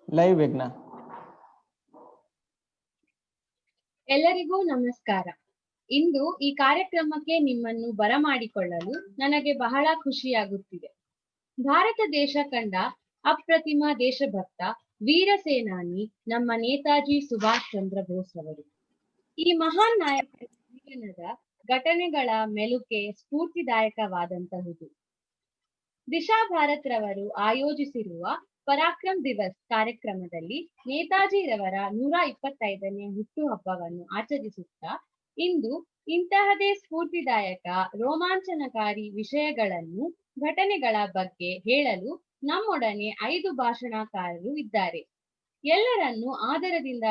Live ಯಜ್ಞ. ಎಲ್ಲರಿಗೂ ನಮಸ್ಕಾರ. ಇಂದು ಈ ಕಾರ್ಯಕ್ರಮಕ್ಕೆ ನಿಮ್ಮನ್ನು ಬರಮಾಡಿಕೊಳ್ಳಲು ನನಗೆ ಬಹಳ ಖುಷಿಯಾಗುತ್ತಿದೆ. ಭಾರತ ದೇಶ ಕಂಡ ಅಪ್ರತಿಮ ದೇಶಭಕ್ತ ವೀರ ಸೇನಾನಿ ನಮ್ಮ ನೇತಾಜಿ ಸುಭಾಷ್ ಚಂದ್ರ ಬೋಸ್ ಅವರು. ಈ ಮಹಾನ್ ನಾಯಕರ ಜೀವನದ ಘಟನೆಗಳ ಮೆಲುಕೆ ಸ್ಫೂರ್ತಿದಾಯಕವಾದಂತಹುದು. ದಿಶಾ ಭಾರತ್ ರವರು ಆಯೋಜಿಸಿರುವ ಪರಾಕ್ರಮ್ ದಿವಸ್ ಕಾರ್ಯಕ್ರಮದಲ್ಲಿ ನೇತಾಜಿರವರ 125ನೇ ಹುಟ್ಟುಹಬ್ಬವನ್ನು ಆಚರಿಸುತ್ತಾ ಇಂದು ಇಂತಹದೇ ಸ್ಫೂರ್ತಿದಾಯಕ ರೋಮಾಂಚನಕಾರಿ ವಿಷಯಗಳನ್ನು ಘಟನೆಗಳ ಬಗ್ಗೆ ಹೇಳಲು ನಮ್ಮೊಡನೆ 5 ಭಾಷಣಕಾರರು ಇದ್ದಾರೆ. ಎಲ್ಲರನ್ನೂ ಆದರದಿಂದ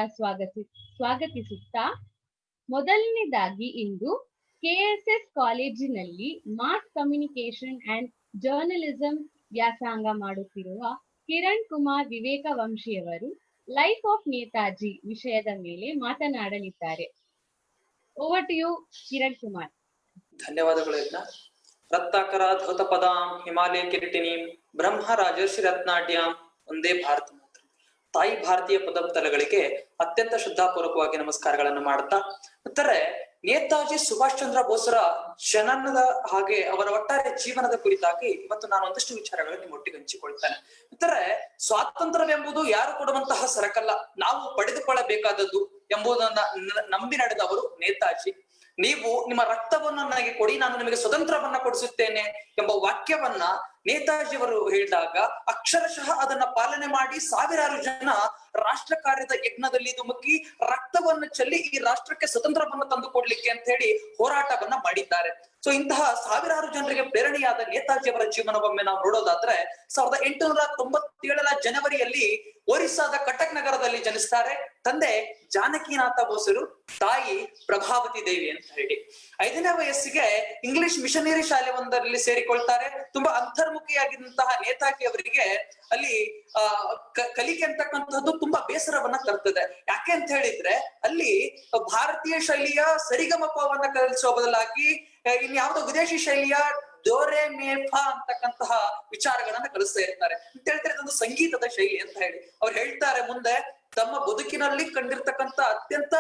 ಸ್ವಾಗತಿಸುತ್ತಾ ಮೊದಲನೇದಾಗಿ ಇಂದು ಕೆಎಸ್ಎಸ್ ಕಾಲೇಜಿನಲ್ಲಿ ಮಾಸ್ ಕಮ್ಯುನಿಕೇಶನ್ ಅಂಡ್ ಜರ್ನಲಿಸಂ ವ್ಯಾಸಂಗ ಮಾಡುತ್ತಿರುವ ಕಿರಣ್ ಕುಮಾರ್ ವಿವೇಕವಂಶಿಯವರು ಲೈಫ್ ಆಫ್ ನೇತಾಜಿ ವಿಷಯದ ಮೇಲೆ ಮಾತನಾಡಲಿದ್ದಾರೆ. Over to you Kiran Kumar. ಧನ್ಯವಾದಗಳು. ರತ್ನಾಕರ ಧೌತ ಪದಾಂ ಹಿಮಾಲಯ ಕಿರೀಟಿನೀಂ ಬ್ರಹ್ಮ ರಾಜರ್ಷಿ ರತ್ನಾಢ್ಯಾಂ ಒಂದೇ ಭಾರತ ಮಾತ್ರ. ತಾಯಿ ಭಾರತೀಯ ಪದತಲಗಳಿಗೆ ಅತ್ಯಂತ ಶ್ರದ್ಧಾಪೂರ್ವಕವಾಗಿ ನಮಸ್ಕಾರಗಳನ್ನು ಮಾಡುತ್ತಾ, ಉತ್ತರ ನೇತಾಜಿ ಸುಭಾಷ್ ಚಂದ್ರ ಬೋಸರ ಜನನದ ಹಾಗೆ ಅವರ ಒಟ್ಟಾರೆ ಜೀವನದ ಕುರಿತಾಗಿ ಇವತ್ತು ನಾನು ಒಂದಷ್ಟು ವಿಚಾರಗಳನ್ನು ನಿಮ್ಮೊಟ್ಟಿಗೆ ಹಂಚಿಕೊಳ್ತೇನೆ. ಉತ್ತರ ಸ್ವಾತಂತ್ರ್ಯವೆಂಬುದು ಯಾರು ಕೊಡುವಂತಹ ಸರಕಲ್ಲ, ನಾವು ಪಡೆದುಕೊಳ್ಳಬೇಕಾದದ್ದು ಎಂಬುದನ್ನ ನಂಬಿ ನಡೆದವರು ನೇತಾಜಿ. ನೀವು ನಿಮ್ಮ ರಕ್ತವನ್ನು ನನಗೆ ಕೊಡಿ, ನಾನು ನಿಮಗೆ ಸ್ವತಂತ್ರವನ್ನ ಕೊಡಿಸುತ್ತೇನೆ ಎಂಬ ವಾಕ್ಯವನ್ನ ನೇತಾಜಿಯವರು ಹೇಳಿದಾಗ ಅಕ್ಷರಶಃ ಅದನ್ನ ಪಾಲನೆ ಮಾಡಿ ಸಾವಿರಾರು ಜನ ರಾಷ್ಟ್ರ ಕಾರ್ಯದ ಯಜ್ಞದಲ್ಲಿ ಧುಮುಕಿ ರಕ್ತವನ್ನು ಚೆಲ್ಲಿ ಈ ರಾಷ್ಟ್ರಕ್ಕೆ ಸ್ವತಂತ್ರವನ್ನು ತಂದು ಕೊಡ್ಲಿಕ್ಕೆ ಅಂತ ಹೇಳಿ ಹೋರಾಟವನ್ನ ಮಾಡಿದ್ದಾರೆ. ಸೊ ಇಂತಹ ಸಾವಿರಾರು ಜನರಿಗೆ ಪ್ರೇರಣೆಯಾದ ನೇತಾಜಿಯವರ ಜೀವನವೊಮ್ಮೆ ನಾವು ನೋಡೋದಾದ್ರೆ 1897ರ ಜನವರಿಯಲ್ಲಿ ಒರಿಸ್ಸಾದ ಕಟಕ್ ನಗರದಲ್ಲಿ ಜನಿಸ್ತಾರೆ. ತಂದೆ ಜಾನಕಿನಾಥ ಬೋಸರು, ತಾಯಿ ಪ್ರಭಾವತಿ ದೇವಿ ಅಂತ ಹೇಳಿ. 5ನೇ ವಯಸ್ಸಿಗೆ ಇಂಗ್ಲಿಷ್ ಮಿಷನರಿ ಶಾಲೆ ಒಂದರಲ್ಲಿ ಸೇರಿಕೊಳ್ತಾರೆ. ತುಂಬಾ ಅಂತರ್ಮುಖಿಯಾಗಿದ್ದಂತಹ ನೇತಾಜಿ ಅವರಿಗೆ ಅಲ್ಲಿ ಕಲಿಕೆ ಅಂತಕ್ಕಂಥದ್ದು ತುಂಬಾ ಬೇಸರವನ್ನ ತರ್ತದೆ. ಯಾಕೆ ಅಂತ ಹೇಳಿದ್ರೆ ಅಲ್ಲಿ ಭಾರತೀಯ ಶೈಲಿಯ ಸರಿಗಮಪವನ್ನ ಕಲಿಸುವ ಬದಲಾಗಿ ಇನ್ಯಾವುದೋ ವಿದೇಶಿ ಶೈಲಿಯ ದೋರೆ ಮೇಫಾ ಅಂತಕ್ಕಂತಹ ವಿಚಾರಗಳನ್ನ ಕಲಿಸ್ತಾ ಇರ್ತಾರೆ ಅಂತ ಹೇಳ್ತಾರೆ. ಇದೊಂದು ಸಂಗೀತದ ಶೈಲಿ ಅಂತ ಹೇಳಿ ಅವ್ರು ಹೇಳ್ತಾರೆ. ಮುಂದೆ ತಮ್ಮ ಬದುಕಿನಲ್ಲಿ ಕಂಡಿರ್ತಕ್ಕಂಥ ಅತ್ಯಂತ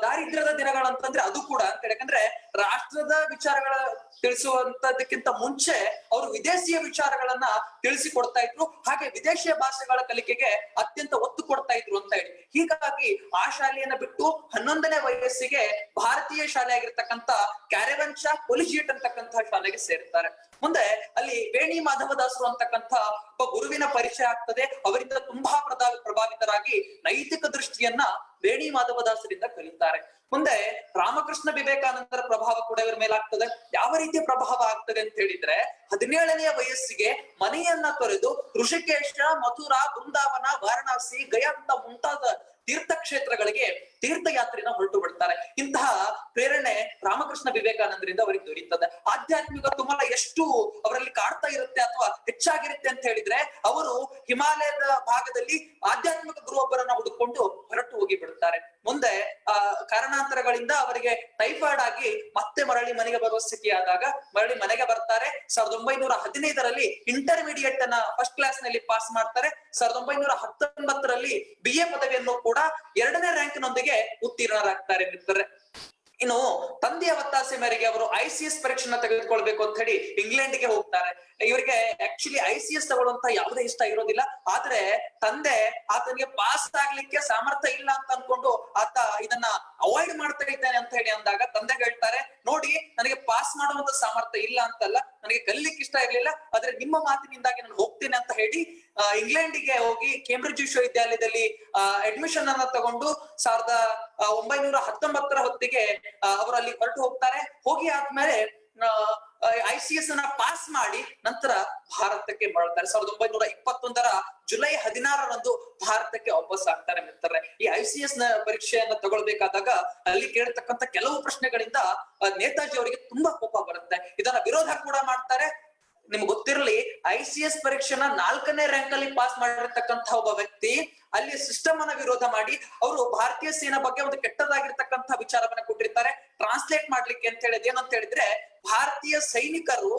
ದಾರಿದ್ರ್ಯದ ದಿನಗಳಂತಂದ್ರೆ ಅದು ಕೂಡ ಅಂತ ಹೇಳಿ, ಯಾಕಂದ್ರೆ ರಾಷ್ಟ್ರದ ವಿಚಾರಗಳ ತಿಳಿಸುವಂತದಕ್ಕಿಂತ ಮುಂಚೆ ಅವರು ವಿದೇಶಿಯ ವಿಚಾರಗಳನ್ನ ತಿಳಿಸಿಕೊಡ್ತಾ ಇದ್ರು, ಹಾಗೆ ವಿದೇಶಿಯ ಭಾಷೆಗಳ ಕಲಿಕೆಗೆ ಅತ್ಯಂತ ಒತ್ತು ಕೊಡ್ತಾ ಇದ್ರು ಅಂತ ಹೇಳಿ. ಹೀಗಾಗಿ ಆ ಶಾಲೆಯನ್ನ ಬಿಟ್ಟು 11ನೇ ವಯಸ್ಸಿಗೆ ಭಾರತೀಯ ಶಾಲೆ ಆಗಿರ್ತಕ್ಕಂಥ ಕ್ಯಾರೆವನ್ಶಾ ಕೊಲಿಜಿಯೇಟ್ ಅಂತಕ್ಕಂತಹ ಶಾಲೆಗೆ ಸೇರ್ತಾರೆ. ಮುಂದೆ ಅಲ್ಲಿ ವೇಣಿ ಮಾಧವದಾಸರು ಅಂತಕ್ಕಂಥ ಒಬ್ಬ ಗುರುವಿನ ಪರಿಚಯ ಆಗ್ತದೆ. ಅವರಿಂದ ತುಂಬಾ ಪ್ರಭಾವಿತರಾಗಿ ನೈತಿಕ ದೃಷ್ಟಿಯನ್ನ ವೇಣಿ ಮಾಧವದಾಸರಿಂದ ಕಲಿತಾರೆ. ಮುಂದೆ ರಾಮಕೃಷ್ಣ ವಿವೇಕಾನಂದರ ಪ್ರಭಾವ ಕೂಡ ಇವರ ಮೇಲಾಗ್ತದೆ. ಯಾವ ರೀತಿಯ ಪ್ರಭಾವ ಆಗ್ತದೆ ಅಂತ ಹೇಳಿದ್ರೆ 17ನೇ ವಯಸ್ಸಿಗೆ ಮನೆಯನ್ನ ತೊರೆದು ಋಷಿಕೇಶ, ಮಥುರಾ, ಬೃಂದಾವನ, ವಾರಣಾಸಿ, ಗಯಾ ಅಂತ ಮುಂತಾದ ತೀರ್ಥಕ್ಷೇತ್ರಗಳಿಗೆ ತೀರ್ಥಯಾತ್ರೆನ ಹೊರಟು ಬಿಡ್ತಾರೆ. ಇಂತಹ ಪ್ರೇರಣೆ ರಾಮಕೃಷ್ಣ ವಿವೇಕಾನಂದರಿಂದ ಅವರಿಗೆ ದೊರೀತದೆ. ಆಧ್ಯಾತ್ಮಿಕ ತುಮಲ ಎಷ್ಟು ಅವರಲ್ಲಿ ಕಾಡ್ತಾ ಇರುತ್ತೆ ಅಥವಾ ಹೆಚ್ಚಾಗಿರುತ್ತೆ ಅಂತ ಹೇಳಿದ್ರೆ ಅವರು ಹಿಮಾಲಯದ ಭಾಗದಲ್ಲಿ ಆಧ್ಯಾತ್ಮಿಕ ಗುರುವೊಬ್ಬರನ್ನ ಹುಡುಕೊಂಡು ಹೊರಟು ಹೋಗಿ ಬಿಡುತ್ತಾರೆ. ಮುಂದೆ ಕಾರಣಾಂತರಗಳಿಂದ ಅವರಿಗೆ ಟೈಫಾಯ್ಡ್ ಆಗಿ ಮತ್ತೆ ಮರಳಿ ಮನೆಗೆ ಬರುವ ಸ್ಥಿತಿ ಆದಾಗ ಮರಳಿ ಮನೆಗೆ ಬರ್ತಾರೆ. 1915ರಲ್ಲಿ ಇಂಟರ್ಮೀಡಿಯೇಟ್ ಅನ್ನ ಫಸ್ಟ್ ಕ್ಲಾಸ್ ನಲ್ಲಿ ಪಾಸ್ ಮಾಡ್ತಾರೆ. 1919ರಲ್ಲಿ BA ಪದವಿಯನ್ನು ಕೂಡ 2ನೇ ರ್ಯಾಂಕ್ ನೊಂದಿಗೆ ಉತ್ತೀರ್ಣರಾಗ್ತಾರೆ ಮಿತ್ರರೇ. ಇನ್ನು ತಂದೆಯ ಒತ್ತಾಸೆ ಮೇರೆಗೆ ಅವರು ICS ಪರೀಕ್ಷೆನ ತೆಗೆದುಕೊಳ್ಬೇಕು ಅಂತ ಹೇಳಿ ಇಂಗ್ಲೆಂಡ್ಗೆ ಹೋಗ್ತಾರೆ. ಇವರಿಗೆ ಆಕ್ಚುಲಿ ICS ತಗೊಳ್ಳುವಂತ ಯಾವುದೇ ಇಷ್ಟ ಇರೋದಿಲ್ಲ. ಆದ್ರೆ ತಂದೆ ಆತನಿಗೆ ಪಾಸ್ ಆಗ್ಲಿಕ್ಕೆ ಸಾಮರ್ಥ್ಯ ಇಲ್ಲ ಅಂತ ಅನ್ಕೊಂಡು ಆತ ಇದನ್ನ ಅವಾಯ್ಡ್ ಮಾಡ್ತಾ ಇದ್ದಾನೆ ಅಂತ ಹೇಳಿ ಅಂದಾಗ ತಂದೆ ಹೇಳ್ತಾರೆ, ನೋಡಿ ನನಗೆ ಪಾಸ್ ಮಾಡುವಂತ ಸಾಮರ್ಥ್ಯ ಇಲ್ಲ ಅಂತಲ್ಲ, ನನಗೆ ಕಲಿಲಿಕ್ಕೆ ಇಷ್ಟ ಇರ್ಲಿಲ್ಲ, ಆದ್ರೆ ನಿಮ್ಮ ಮಾತಿನಿಂದಾಗಿ ನಾನು ಹೋಗ್ತೇನೆ ಅಂತ ಹೇಳಿ ಇಂಗ್ಲೆಂಡ್ಗೆ ಹೋಗಿ ಕೇಂಬ್ರಿಡ್ಜ್ ವಿಶ್ವವಿದ್ಯಾಲಯದಲ್ಲಿ ಅಡ್ಮಿಷನ್ ಅನ್ನ ತಗೊಂಡು 1919ರ ಹೊತ್ತಿಗೆ ಅವರು ಅಲ್ಲಿ ಹೊರಟು ಹೋಗ್ತಾರೆ. ಹೋಗಿ ಆದ್ಮೇಲೆ ICS ಅನ್ನ ಪಾಸ್ ಮಾಡಿ ನಂತರ ಭಾರತಕ್ಕೆ ಮರಳ್ತಾರೆ. 1921ರ ಜುಲೈ 16ರಂದು ಭಾರತಕ್ಕೆ ವಾಪಸ್ ಆಗ್ತಾರೆ ಮಿತ್ರರೇ. ಈ ICS ನ ಪರೀಕ್ಷೆಯನ್ನ ತಗೊಳ್ಬೇಕಾದಾಗ ಅಲ್ಲಿ ಕೇಳತಕ್ಕಂತ ಕೆಲವು ಪ್ರಶ್ನೆಗಳಿಂದ ನೇತಾಜಿ ಅವರಿಗೆ ತುಂಬಾ ಕೋಪ ಬರುತ್ತೆ. ಇದನ್ನ ವಿರೋಧ ಕೂಡ ಮಾಡ್ತಾರೆ. ನಿಮ್ಗೆ ಗೊತ್ತಿರಲಿ, ICS ಪರೀಕ್ಷೆನ 4ನೇ ರ್ಯಾಂಕ್ ಅಲ್ಲಿ ಪಾಸ್ ಮಾಡಿರ್ತಕ್ಕಂಥ ಒಬ್ಬ ವ್ಯಕ್ತಿ ಅಲ್ಲಿ ಸಿಸ್ಟಮ್ ಅನ್ನ ವಿರೋಧ ಮಾಡಿ ಅವರು ಭಾರತೀಯ ಸೇನಾ ಬಗ್ಗೆ ಒಂದು ಕೆಟ್ಟದಾಗಿರ್ತಕ್ಕಂಥ ವಿಚಾರವನ್ನ ಕೊಟ್ಟಿರ್ತಾರೆ. ಟ್ರಾನ್ಸ್ಲೇಟ್ ಮಾಡ್ಲಿಕ್ಕೆ ಅಂತ ಹೇಳಿದ್ ಏನಂತ ಹೇಳಿದ್ರೆ, ಭಾರತೀಯ ಸೈನಿಕರು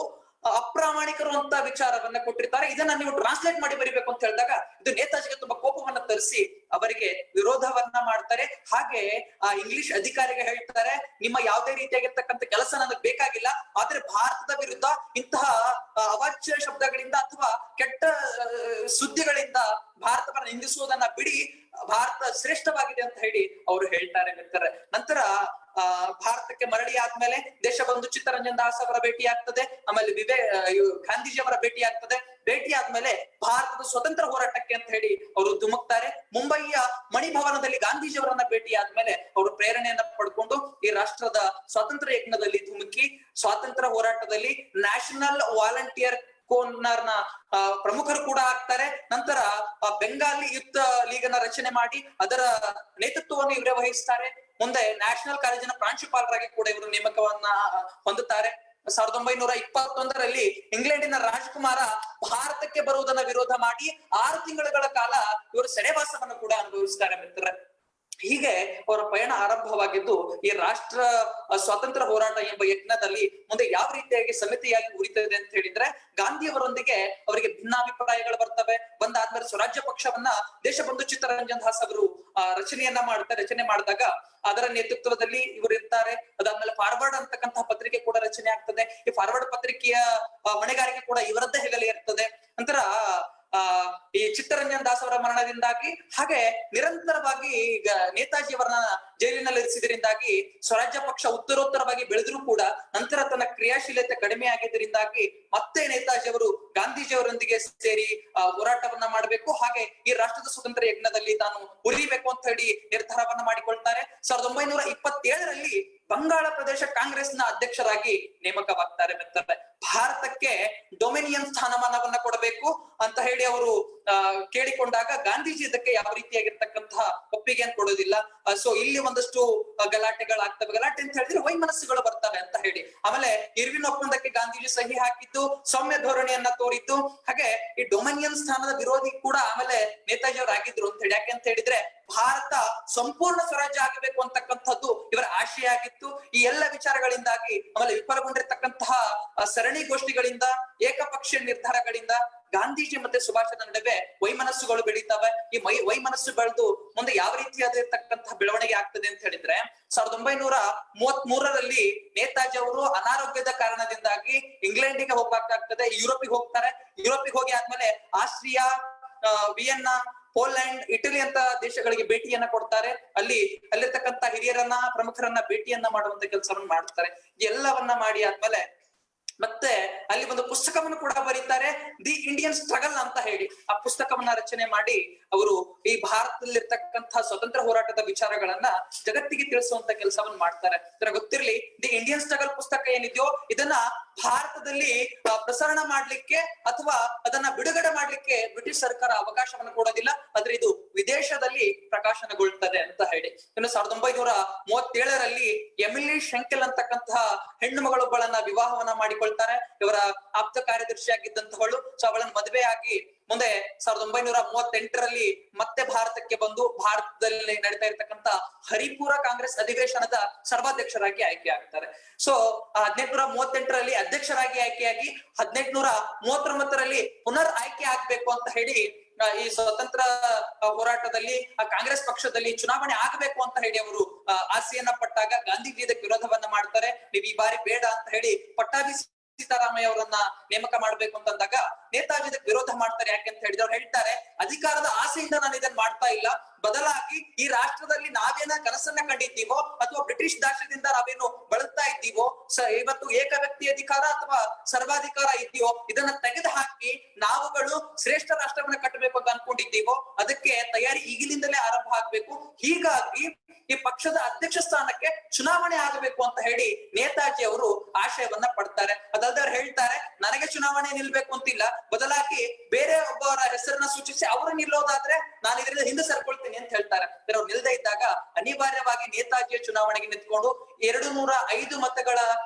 ಅಪ್ರಾಮಾಣಿಕರು ಅಂತ ವಿಚಾರವನ್ನ ಕೊಟ್ಟಿರ್ತಾರೆ. ಇದನ್ನ ನೀವು ಟ್ರಾನ್ಸ್ಲೇಟ್ ಮಾಡಿ ಬರಿಬೇಕು ಅಂತ ಹೇಳಿದಾಗ ಇದು ನೇತಾಜಿಗೆ ತುಂಬಾ ಕೋಪವನ್ನ ತರಿಸಿ ಅವರಿಗೆ ವಿರೋಧವನ್ನ ಮಾಡ್ತಾರೆ. ಹಾಗೆ ಆ ಇಂಗ್ಲಿಷ್ ಅಧಿಕಾರಿಗೆ ಹೇಳ್ತಾರೆ, ನಿಮ್ಮ ಯಾವುದೇ ರೀತಿಯಾಗಿರ್ತಕ್ಕಂಥ ಕೆಲಸ ನನಗೆ ಬೇಕಾಗಿಲ್ಲ, ಆದ್ರೆ ಭಾರತದ ವಿರುದ್ಧ ಇಂತಹ ಅವಾಚ್ಯ ಶಬ್ದಗಳಿಂದ ಅಥವಾ ಕೆಟ್ಟ ಸುದ್ದಿಗಳಿಂದ ಭಾರತವನ್ನ ನಿಂದಿಸುವುದನ್ನ ಬಿಡಿ, ಭಾರತ ಶ್ರೇಷ್ಠವಾಗಿದೆ ಅಂತ ಹೇಳಿ ಅವರು ಹೇಳ್ತಾರೆ ಮಿತ್ರರೆ. ನಂತರ ಭಾರತಕ್ಕೆ ಮರಳಿ ಆದ್ಮೇಲೆ ದೇಶಬಂಧು ಚಿತ್ತರಂಜನ್ ದಾಸ್ ಅವರ ಭೇಟಿ ಆಗ್ತದೆ, ಆಮೇಲೆ ಗಾಂಧೀಜಿ ಅವರ ಭೇಟಿ ಆಗ್ತದೆ. ಭೇಟಿ ಆದ್ಮೇಲೆ ಭಾರತದ ಸ್ವತಂತ್ರ ಹೋರಾಟಕ್ಕೆ ಅಂತ ಹೇಳಿ ಅವರು ಧುಮುಕ್ತಾರೆ. ಮುಂಬಯಿಯ ಮಣಿಭವನದಲ್ಲಿ ಗಾಂಧೀಜಿ ಅವರನ್ನ ಭೇಟಿ ಆದ್ಮೇಲೆ ಅವರು ಪ್ರೇರಣೆಯನ್ನ ಪಡ್ಕೊಂಡು ಈ ರಾಷ್ಟ್ರದ ಸ್ವಾತಂತ್ರ್ಯ ಯಜ್ಞದಲ್ಲಿ ಧುಮುಕಿ ಸ್ವಾತಂತ್ರ್ಯ ಹೋರಾಟದಲ್ಲಿ ನ್ಯಾಷನಲ್ ವಾಲಂಟಿಯರ್ ಕೋರ್ನರ್ ನ ಪ್ರಮುಖರು ಕೂಡ ಆಗ್ತಾರೆ. ನಂತರ ಬೆಂಗಾಲಿ ಯುದ್ಧ ಲೀಗನ್ನ ರಚನೆ ಮಾಡಿ ಅದರ ನೇತೃತ್ವವನ್ನು ಇವರೇ ವಹಿಸ್ತಾರೆ. ಮುಂದೆ ನ್ಯಾಷನಲ್ ಕಾಲೇಜಿನ ಪ್ರಾಂಶುಪಾಲರಾಗಿ ಕೂಡ ಇವರು ನೇಮಕವನ್ನ ಹೊಂದುತ್ತಾರೆ. 1921ರಲ್ಲಿ ಇಂಗ್ಲೆಂಡಿನ ರಾಜಕುಮಾರ ಭಾರತಕ್ಕೆ ಬರುವುದನ್ನ ವಿರೋಧ ಮಾಡಿ 6 ತಿಂಗಳುಗಳ ಕಾಲ ಇವರು ಸೆರೆವಾಸವನ್ನು ಕೂಡ ಅನುಭವಿಸ್ತಾರೆ ಮಿತ್ರರೇ. ಹೀಗೆ ಅವರ ಪಯಣ ಆರಂಭವಾಗಿದ್ದು ಈ ರಾಷ್ಟ್ರ ಸ್ವಾತಂತ್ರ್ಯ ಹೋರಾಟ ಎಂಬ ಯಜ್ಞದಲ್ಲಿ ಮುಂದೆ ಯಾವ ರೀತಿಯಾಗಿ ಸಮಿತಿಯಾಗಿ ಉರಿತದೆ ಅಂತ ಹೇಳಿದ್ರೆ, ಗಾಂಧಿಯವರೊಂದಿಗೆ ಅವರಿಗೆ ಭಿನ್ನಾಭಿಪ್ರಾಯಗಳು ಬರ್ತವೆ. ಬಂದಾದ್ಮೇಲೆ ಸ್ವರಾಜ್ಯ ಪಕ್ಷವನ್ನ ದೇಶಬಂಧು ಚಿತ್ತರಂಜನ್ ದಾಸ್ ಅವರು ರಚನೆ ಮಾಡಿದಾಗ ಅದರ ನೇತೃತ್ವದಲ್ಲಿ ಇವರು ಇರ್ತಾರೆ. ಅದಾದ್ಮೇಲೆ ಫಾರ್ವರ್ಡ್ ಅಂತಕ್ಕಂತಹ ಪತ್ರಿಕೆ ಕೂಡ ರಚನೆ ಆಗ್ತದೆ. ಈ ಫಾರ್ವರ್ಡ್ ಪತ್ರಿಕೆಯ ಹೊಣೆಗಾರಿಕೆ ಕೂಡ ಇವರದ್ದೇ ಹೆಗಲೇ ಇರ್ತದೆ. ನಂತರ ಈ ಚಿತ್ತರಂಜನ್ ದಾಸ್ ಅವರ ಮರಣದಿಂದಾಗಿ ಹಾಗೆ ನಿರಂತರವಾಗಿ ಈಗ ನೇತಾಜಿ ಅವರನ್ನ ಜೈಲಿನಲ್ಲಿ ಇರಿಸಿದ್ರಿಂದಾಗಿ ಸ್ವರಾಜ್ಯ ಪಕ್ಷ ಉತ್ತರೋತ್ತರವಾಗಿ ಬೆಳೆದ್ರು ಕೂಡ ನಂತರ ತನ್ನ ಕ್ರಿಯಾಶೀಲತೆ ಕಡಿಮೆ ಆಗಿದ್ದರಿಂದಾಗಿ ಮತ್ತೆ ನೇತಾಜಿ ಅವರು ಗಾಂಧೀಜಿಯವರೊಂದಿಗೆ ಸೇರಿ ಹೋರಾಟವನ್ನ ಮಾಡಬೇಕು, ಹಾಗೆ ಈ ರಾಷ್ಟ್ರದ ಸ್ವತಂತ್ರ ಯಜ್ಞದಲ್ಲಿ ತಾನು ಉರಿಬೇಕು ಅಂತ ಹೇಳಿ ನಿರ್ಧಾರವನ್ನ ಮಾಡಿಕೊಳ್ತಾರೆ. 1927ರಲ್ಲಿ ಬಂಗಾಳ ಪ್ರದೇಶ ಕಾಂಗ್ರೆಸ್ನ ಅಧ್ಯಕ್ಷರಾಗಿ ನೇಮಕವಾಗ್ತಾರೆ ಮಿತ್ರರೇ. ಭಾರತಕ್ಕೆ ಡೊಮಿನಿಯನ್ ಸ್ಥಾನಮಾನವನ್ನ ಕೊಡಬೇಕು ಅಂತ ಹೇಳಿ ಅವರು ಕೇಳಿಕೊಂಡಾಗ ಗಾಂಧೀಜಿ ಇದಕ್ಕೆ ಯಾವ ರೀತಿಯಾಗಿರ್ತಕ್ಕಂತಹ ಒಪ್ಪಿಗೆಯನ್ನು ಕೊಡೋದಿಲ್ಲ. ಸೊ ಇಲ್ಲಿ ಒಂದಷ್ಟು ಗಲಾಟೆಗಳಾಗ್ತವೆ. ಗಲಾಟೆ ಅಂತ ಹೇಳಿದ್ರೆ ವೈಮನಸ್ಸುಗಳು ಬರ್ತವೆ ಅಂತ ಹೇಳಿ. ಆಮೇಲೆ ಇರ್ವಿನ್ ಒಪ್ಪಂದಕ್ಕೆ ಗಾಂಧೀಜಿ ಸಹಿ ಹಾಕಿದ್ದು, ಸೌಮ್ಯ ಧೋರಣೆಯನ್ನ ತೋರಿದ್ದು. ಹಾಗೆ ಈ ಡೊಮಿನಿಯನ್ ಸ್ಥಾನದ ವಿರೋಧಿ ಕೂಡ ಆಮೇಲೆ ನೇತಾಜಿ ಅವರು ಆಗಿದ್ರು ಅಂತ ಹೇಳಿ. ಯಾಕೆ ಅಂತ ಹೇಳಿದ್ರೆ ಭಾರತ ಸಂಪೂರ್ಣ ಸ್ವರಾಜ್ಯ ಆಗಬೇಕು ಅಂತಕ್ಕಂಥದ್ದು ಇವರ ಆಶಯ ಆಗಿತ್ತು. ಈ ಎಲ್ಲ ವಿಚಾರಗಳಿಂದಾಗಿ ಆಮೇಲೆ ವಿಫಲಗೊಂಡಿರ್ತಕ್ಕಂತಹ ಸರಣಿಗೋಷ್ಠಿಗಳಿಂದ ಏಕಪಕ್ಷೀಯ ನಿರ್ಧಾರಗಳಿಂದ ಗಾಂಧೀಜಿ ಮತ್ತೆ ಸುಭಾಷರ ನಡುವೆ ವೈಮನಸ್ಸುಗಳು ಬೆಳೀತವೆ. ಈ ವೈಮನಸ್ಸು ಬೆಳೆದು ಮುಂದೆ ಯಾವ ರೀತಿಯಾದಿರ್ತಕ್ಕಂತಹ ಬೆಳವಣಿಗೆ ಆಗ್ತದೆ ಅಂತ ಹೇಳಿದ್ರೆ 1933ರಲ್ಲಿ ನೇತಾಜಿ ಅವರು ಅನಾರೋಗ್ಯದ ಕಾರಣದಿಂದಾಗಿ ಇಂಗ್ಲೆಂಡಿಗೆ ಹೋಗ್ಬೇಕಾಗ್ತದೆ. ಯುರೋಪಿಗೆ ಹೋಗ್ತಾರೆ. ಯುರೋಪಿಗೆ ಹೋಗಿ ಆದ್ಮೇಲೆ ಆಸ್ಟ್ರಿಯಾ, ವಿಯೆನ್ನಾ, ಪೋಲೆಂಡ್, ಇಟಲಿ ಅಂತ ದೇಶಗಳಿಗೆ ಭೇಟಿಯನ್ನ ಕೊಡ್ತಾರೆ. ಅಲ್ಲಿರ್ತಕ್ಕಂಥ ಹಿರಿಯರನ್ನ ಪ್ರಮುಖರನ್ನ ಭೇಟಿಯನ್ನ ಮಾಡುವಂತ ಕೆಲಸವನ್ನ ಮಾಡ್ತಾರೆ. ಎಲ್ಲವನ್ನ ಮಾಡಿ ಆದ್ಮೇಲೆ ಮತ್ತೆ ಅಲ್ಲಿ ಒಂದು ಪುಸ್ತಕವನ್ನು ಕೂಡ ಬರೀತಾರೆ, ದಿ ಇಂಡಿಯನ್ ಸ್ಟ್ರಗಲ್ ಅಂತ ಹೇಳಿ. ಆ ಪುಸ್ತಕವನ್ನ ರಚನೆ ಮಾಡಿ ಅವರು ಈ ಭಾರತದಲ್ಲಿರ್ತಕ್ಕಂತಹ ಸ್ವತಂತ್ರ ಹೋರಾಟದ ವಿಚಾರಗಳನ್ನ ಜಗತ್ತಿಗೆ ತಿಳಿಸುವಂತ ಕೆಲಸವನ್ನ ಮಾಡ್ತಾರೆ. ಗೊತ್ತಿರ್ಲಿ, ದಿ ಇಂಡಿಯನ್ ಸ್ಟ್ರಗಲ್ ಪುಸ್ತಕ ಏನಿದೆಯೋ ಇದನ್ನ ಭಾರತದಲ್ಲಿ ಪ್ರಸರಣ ಮಾಡ್ಲಿಕ್ಕೆ ಅಥವಾ ಅದನ್ನ ಬಿಡುಗಡೆ ಮಾಡ್ಲಿಕ್ಕೆ ಬ್ರಿಟಿಷ್ ಸರ್ಕಾರ ಅವಕಾಶವನ್ನು ಕೊಡೋದಿಲ್ಲ, ಆದ್ರೆ ಇದು ವಿದೇಶದಲ್ಲಿ ಪ್ರಕಾಶನಗೊಳ್ತದೆ ಅಂತ ಹೇಳಿ. ಇನ್ನು 1937ರಲ್ಲಿ ಎಮಿಲಿ ಶೆಂಕೆಲ್ ಅಂತಕ್ಕಂತಹ ಹೆಣ್ಣು ಮಗಳೊಬ್ಬಳನ್ನ ವಿವಾಹವನ್ನ ಮಾಡಿಕೊಳ್ತಾರೆ. ಇವರ ಆಪ್ತ ಕಾರ್ಯದರ್ಶಿ ಆಗಿದ್ದಂತಹವಳು. ಸೊ ಅವಳನ್ನ ಮದುವೆ ಆಗಿ ಮುಂದೆ 1938ರಲ್ಲಿ ಮತ್ತೆ ಭಾರತಕ್ಕೆ ಬಂದು ಭಾರತದಲ್ಲಿ ನಡೀತಾ ಇರ್ತಕ್ಕಂಥ ಹರಿಪುರ ಕಾಂಗ್ರೆಸ್ ಅಧಿವೇಶನದ ಸರ್ವಾಧ್ಯಕ್ಷರಾಗಿ ಆಯ್ಕೆ ಆಗ್ತಾರೆ. ಸೊ 1838ರಲ್ಲಿ ಅಧ್ಯಕ್ಷರಾಗಿ ಆಯ್ಕೆಯಾಗಿ 1839ರಲ್ಲಿ ಪುನರ್ ಆಯ್ಕೆ ಆಗ್ಬೇಕು ಅಂತ ಹೇಳಿ ಈ ಸ್ವತಂತ್ರ ಹೋರಾಟದಲ್ಲಿ ಕಾಂಗ್ರೆಸ್ ಪಕ್ಷದಲ್ಲಿ ಚುನಾವಣೆ ಆಗಬೇಕು ಅಂತ ಹೇಳಿ ಅವರು ಆಸೆಯನ್ನ ಪಟ್ಟಾಗ ಗಾಂಧೀಜಿ ಇದಕ್ಕೆ ವಿರೋಧವನ್ನ ಮಾಡ್ತಾರೆ. ನೀವು ಈ ಬಾರಿ ಬೇಡ ಅಂತ ಹೇಳಿ ಪಟ್ಟಾಭಿ ಸೀತಾರಾಮಯ್ಯ ಅವರನ್ನ ನೇಮಕ ಮಾಡ್ಬೇಕು ಅಂತಂದಾಗ ನೇತಾಜಿ ಇದಕ್ಕೆ ವಿರೋಧ ಮಾಡ್ತಾರೆ. ಯಾಕೆ ಅಂತ ಹೇಳಿದ್ರೆ ಅವ್ರು ಹೇಳ್ತಾರೆ, ಅಧಿಕಾರದ ಆಸೆಯಿಂದ ನಾನು ಇದನ್ನ ಮಾಡ್ತಾ ಇಲ್ಲ, ಬದಲಾಗಿ ಈ ರಾಷ್ಟ್ರದಲ್ಲಿ ನಾವೇನ ಕನಸನ್ನ ಕಂಡಿದ್ದೀವೋ ಅಥವಾ ಬ್ರಿಟಿಷ್ ದಾಸ್ಯದಿಂದ ನಾವೇನು ಬಳಲ್ತಾ ಇದ್ದೀವೋ, ಇವತ್ತು ಏಕ ವ್ಯಕ್ತಿ ಅಧಿಕಾರ ಅಥವಾ ಸರ್ವಾಧಿಕಾರ ಇದೆಯೋ ಇದನ್ನ ತೆಗೆದು ಹಾಕಿ ನಾವುಗಳು ಶ್ರೇಷ್ಠ ರಾಷ್ಟ್ರವನ್ನ ಕಟ್ಟಬೇಕು ಅಂತ ಅನ್ಕೊಂಡಿದ್ದೀವೋ ಅದಕ್ಕೆ ತಯಾರಿ ಈಗಿನಿಂದಲೇ ಆರಂಭ ಆಗ್ಬೇಕು. ಹೀಗಾಗಿ ಈ ಪಕ್ಷದ ಅಧ್ಯಕ್ಷ ಸ್ಥಾನಕ್ಕೆ ಚುನಾವಣೆ ಆಗಬೇಕು ಅಂತ ಹೇಳಿ ನೇತಾಜಿ ಅವರು ಆಶಯವನ್ನ ಪಡ್ತಾರೆ. ಅದಲ್ಲದೆ ಅವ್ರು ಹೇಳ್ತಾರೆ, ನನಗೆ ಚುನಾವಣೆ ನಿಲ್ಬೇಕು ಅಂತಿಲ್ಲ, ಬದಲಾಗಿ ಬೇರೆ ಒಬ್ಬರ ಹೆಸರನ್ನ ಸೂಚಿಸಿ ಅವರು ನಿಲ್ಲೋದಾದ್ರೆ ನಾನು ಇದರಿಂದ ಹಿಂದೆ ಸರ್ಕೊಳ್ತೀನಿ ಅಂತ ಹೇಳ್ತಾರೆ. ಅವ್ರು ನಿಲ್ದೇ ಇದ್ದಾಗ ಅನಿವಾರ್ಯವಾಗಿ ನೇತಾಜಿಯ ಚುನಾವಣೆಗೆ ನಿಂತ್ಕೊಂಡು 205 ಮತಗಳ